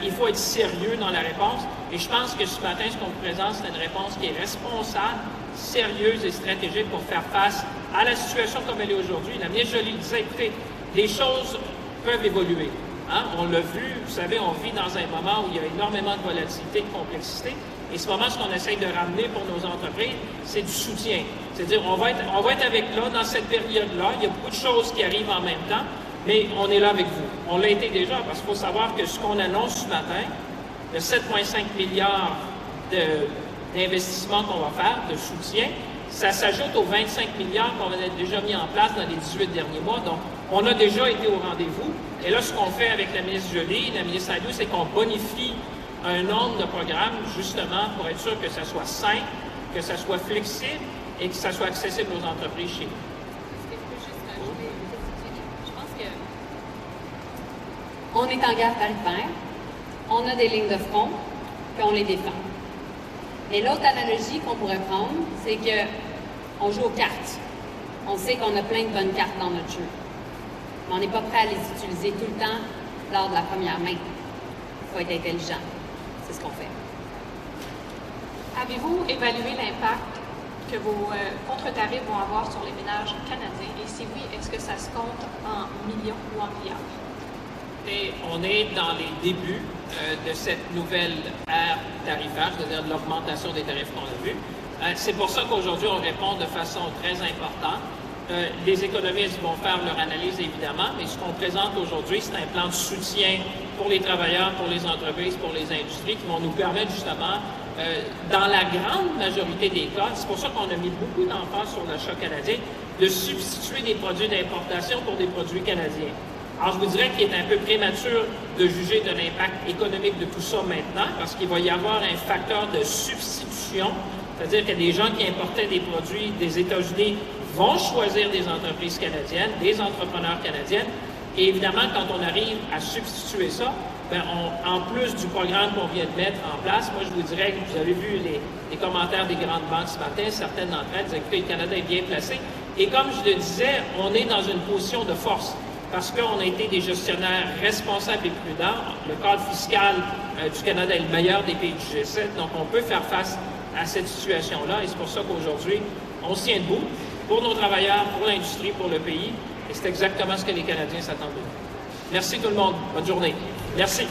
il faut être sérieux dans la réponse. Et je pense que ce matin, ce qu'on vous présente, c'est une réponse qui est responsable, sérieuse et stratégique pour faire face à la situation comme elle est aujourd'hui. La ministre Joly disait, écoutez, les choses peuvent évoluer. Hein? On l'a vu, vous savez, on vit dans un moment où il y a énormément de volatilité, de complexité. Et ce moment, ce qu'on essaye de ramener pour nos entreprises, c'est du soutien. C'est-à-dire, on va être avec là, dans cette période-là. Il y a beaucoup de choses qui arrivent en même temps, mais on est là avec vous. On l'a été déjà, parce qu'il faut savoir que ce qu'on annonce ce matin, le 7,5 milliards d'investissements qu'on va faire, de soutien, ça s'ajoute aux 25 milliards qu'on a déjà mis en place dans les 18 derniers mois. Donc, on a déjà été au rendez-vous. Et là, ce qu'on fait avec la ministre Joly, la ministre Nadeau, c'est qu'on bonifie un nombre de programmes, justement, pour être sûr que ça soit simple, que ça soit flexible et que ça soit accessible aux entreprises chez nous. Est-ce que je peux juste ajouter une petite chose? Je pense que on est en guerre tarifaire, on a des lignes de front, puis on les défend. Et l'autre analogie qu'on pourrait prendre, c'est que on joue aux cartes. On sait qu'on a plein de bonnes cartes dans notre jeu, mais on n'est pas prêt à les utiliser tout le temps lors de la première main. Il faut être intelligent. C'est ce qu'on fait. Avez-vous évalué l'impact que vos contre-tarifs vont avoir sur les ménages canadiens? Et si oui, est-ce que ça se compte en millions ou en milliards? Et on est dans les débuts de cette nouvelle ère tarifaire, c'est-à-dire de l'augmentation des tarifs qu'on a vus. C'est pour ça qu'aujourd'hui, on répond de façon très importante. Les économistes vont faire leur analyse, évidemment, mais ce qu'on présente aujourd'hui, c'est un plan de soutien pour les travailleurs, pour les entreprises, pour les industries, qui vont nous permettre justement, dans la grande majorité des cas, c'est pour ça qu'on a mis beaucoup d'emphase sur l'achat canadien, de substituer des produits d'importation pour des produits canadiens. Alors, je vous dirais qu'il est un peu prématuré de juger de l'impact économique de tout ça maintenant, parce qu'il va y avoir un facteur de substitution, c'est-à-dire que des gens qui importaient des produits des États-Unis vont choisir des entreprises canadiennes, des entrepreneurs canadiens. Et évidemment, quand on arrive à substituer ça, bien, en plus du programme qu'on vient de mettre en place, moi, je vous dirais que vous avez vu les commentaires des grandes banques ce matin, certaines d'entre elles disaient que le Canada est bien placé. Et comme je le disais, on est dans une position de force parce qu'on a été des gestionnaires responsables et prudents. Le cadre fiscal du Canada est le meilleur des pays du G7, donc on peut faire face à cette situation-là. Et c'est pour ça qu'aujourd'hui, on se tient debout pour nos travailleurs, pour l'industrie, pour le pays. Et c'est exactement ce que les Canadiens s'attendent de nous. Merci tout le monde. Bonne journée. Merci.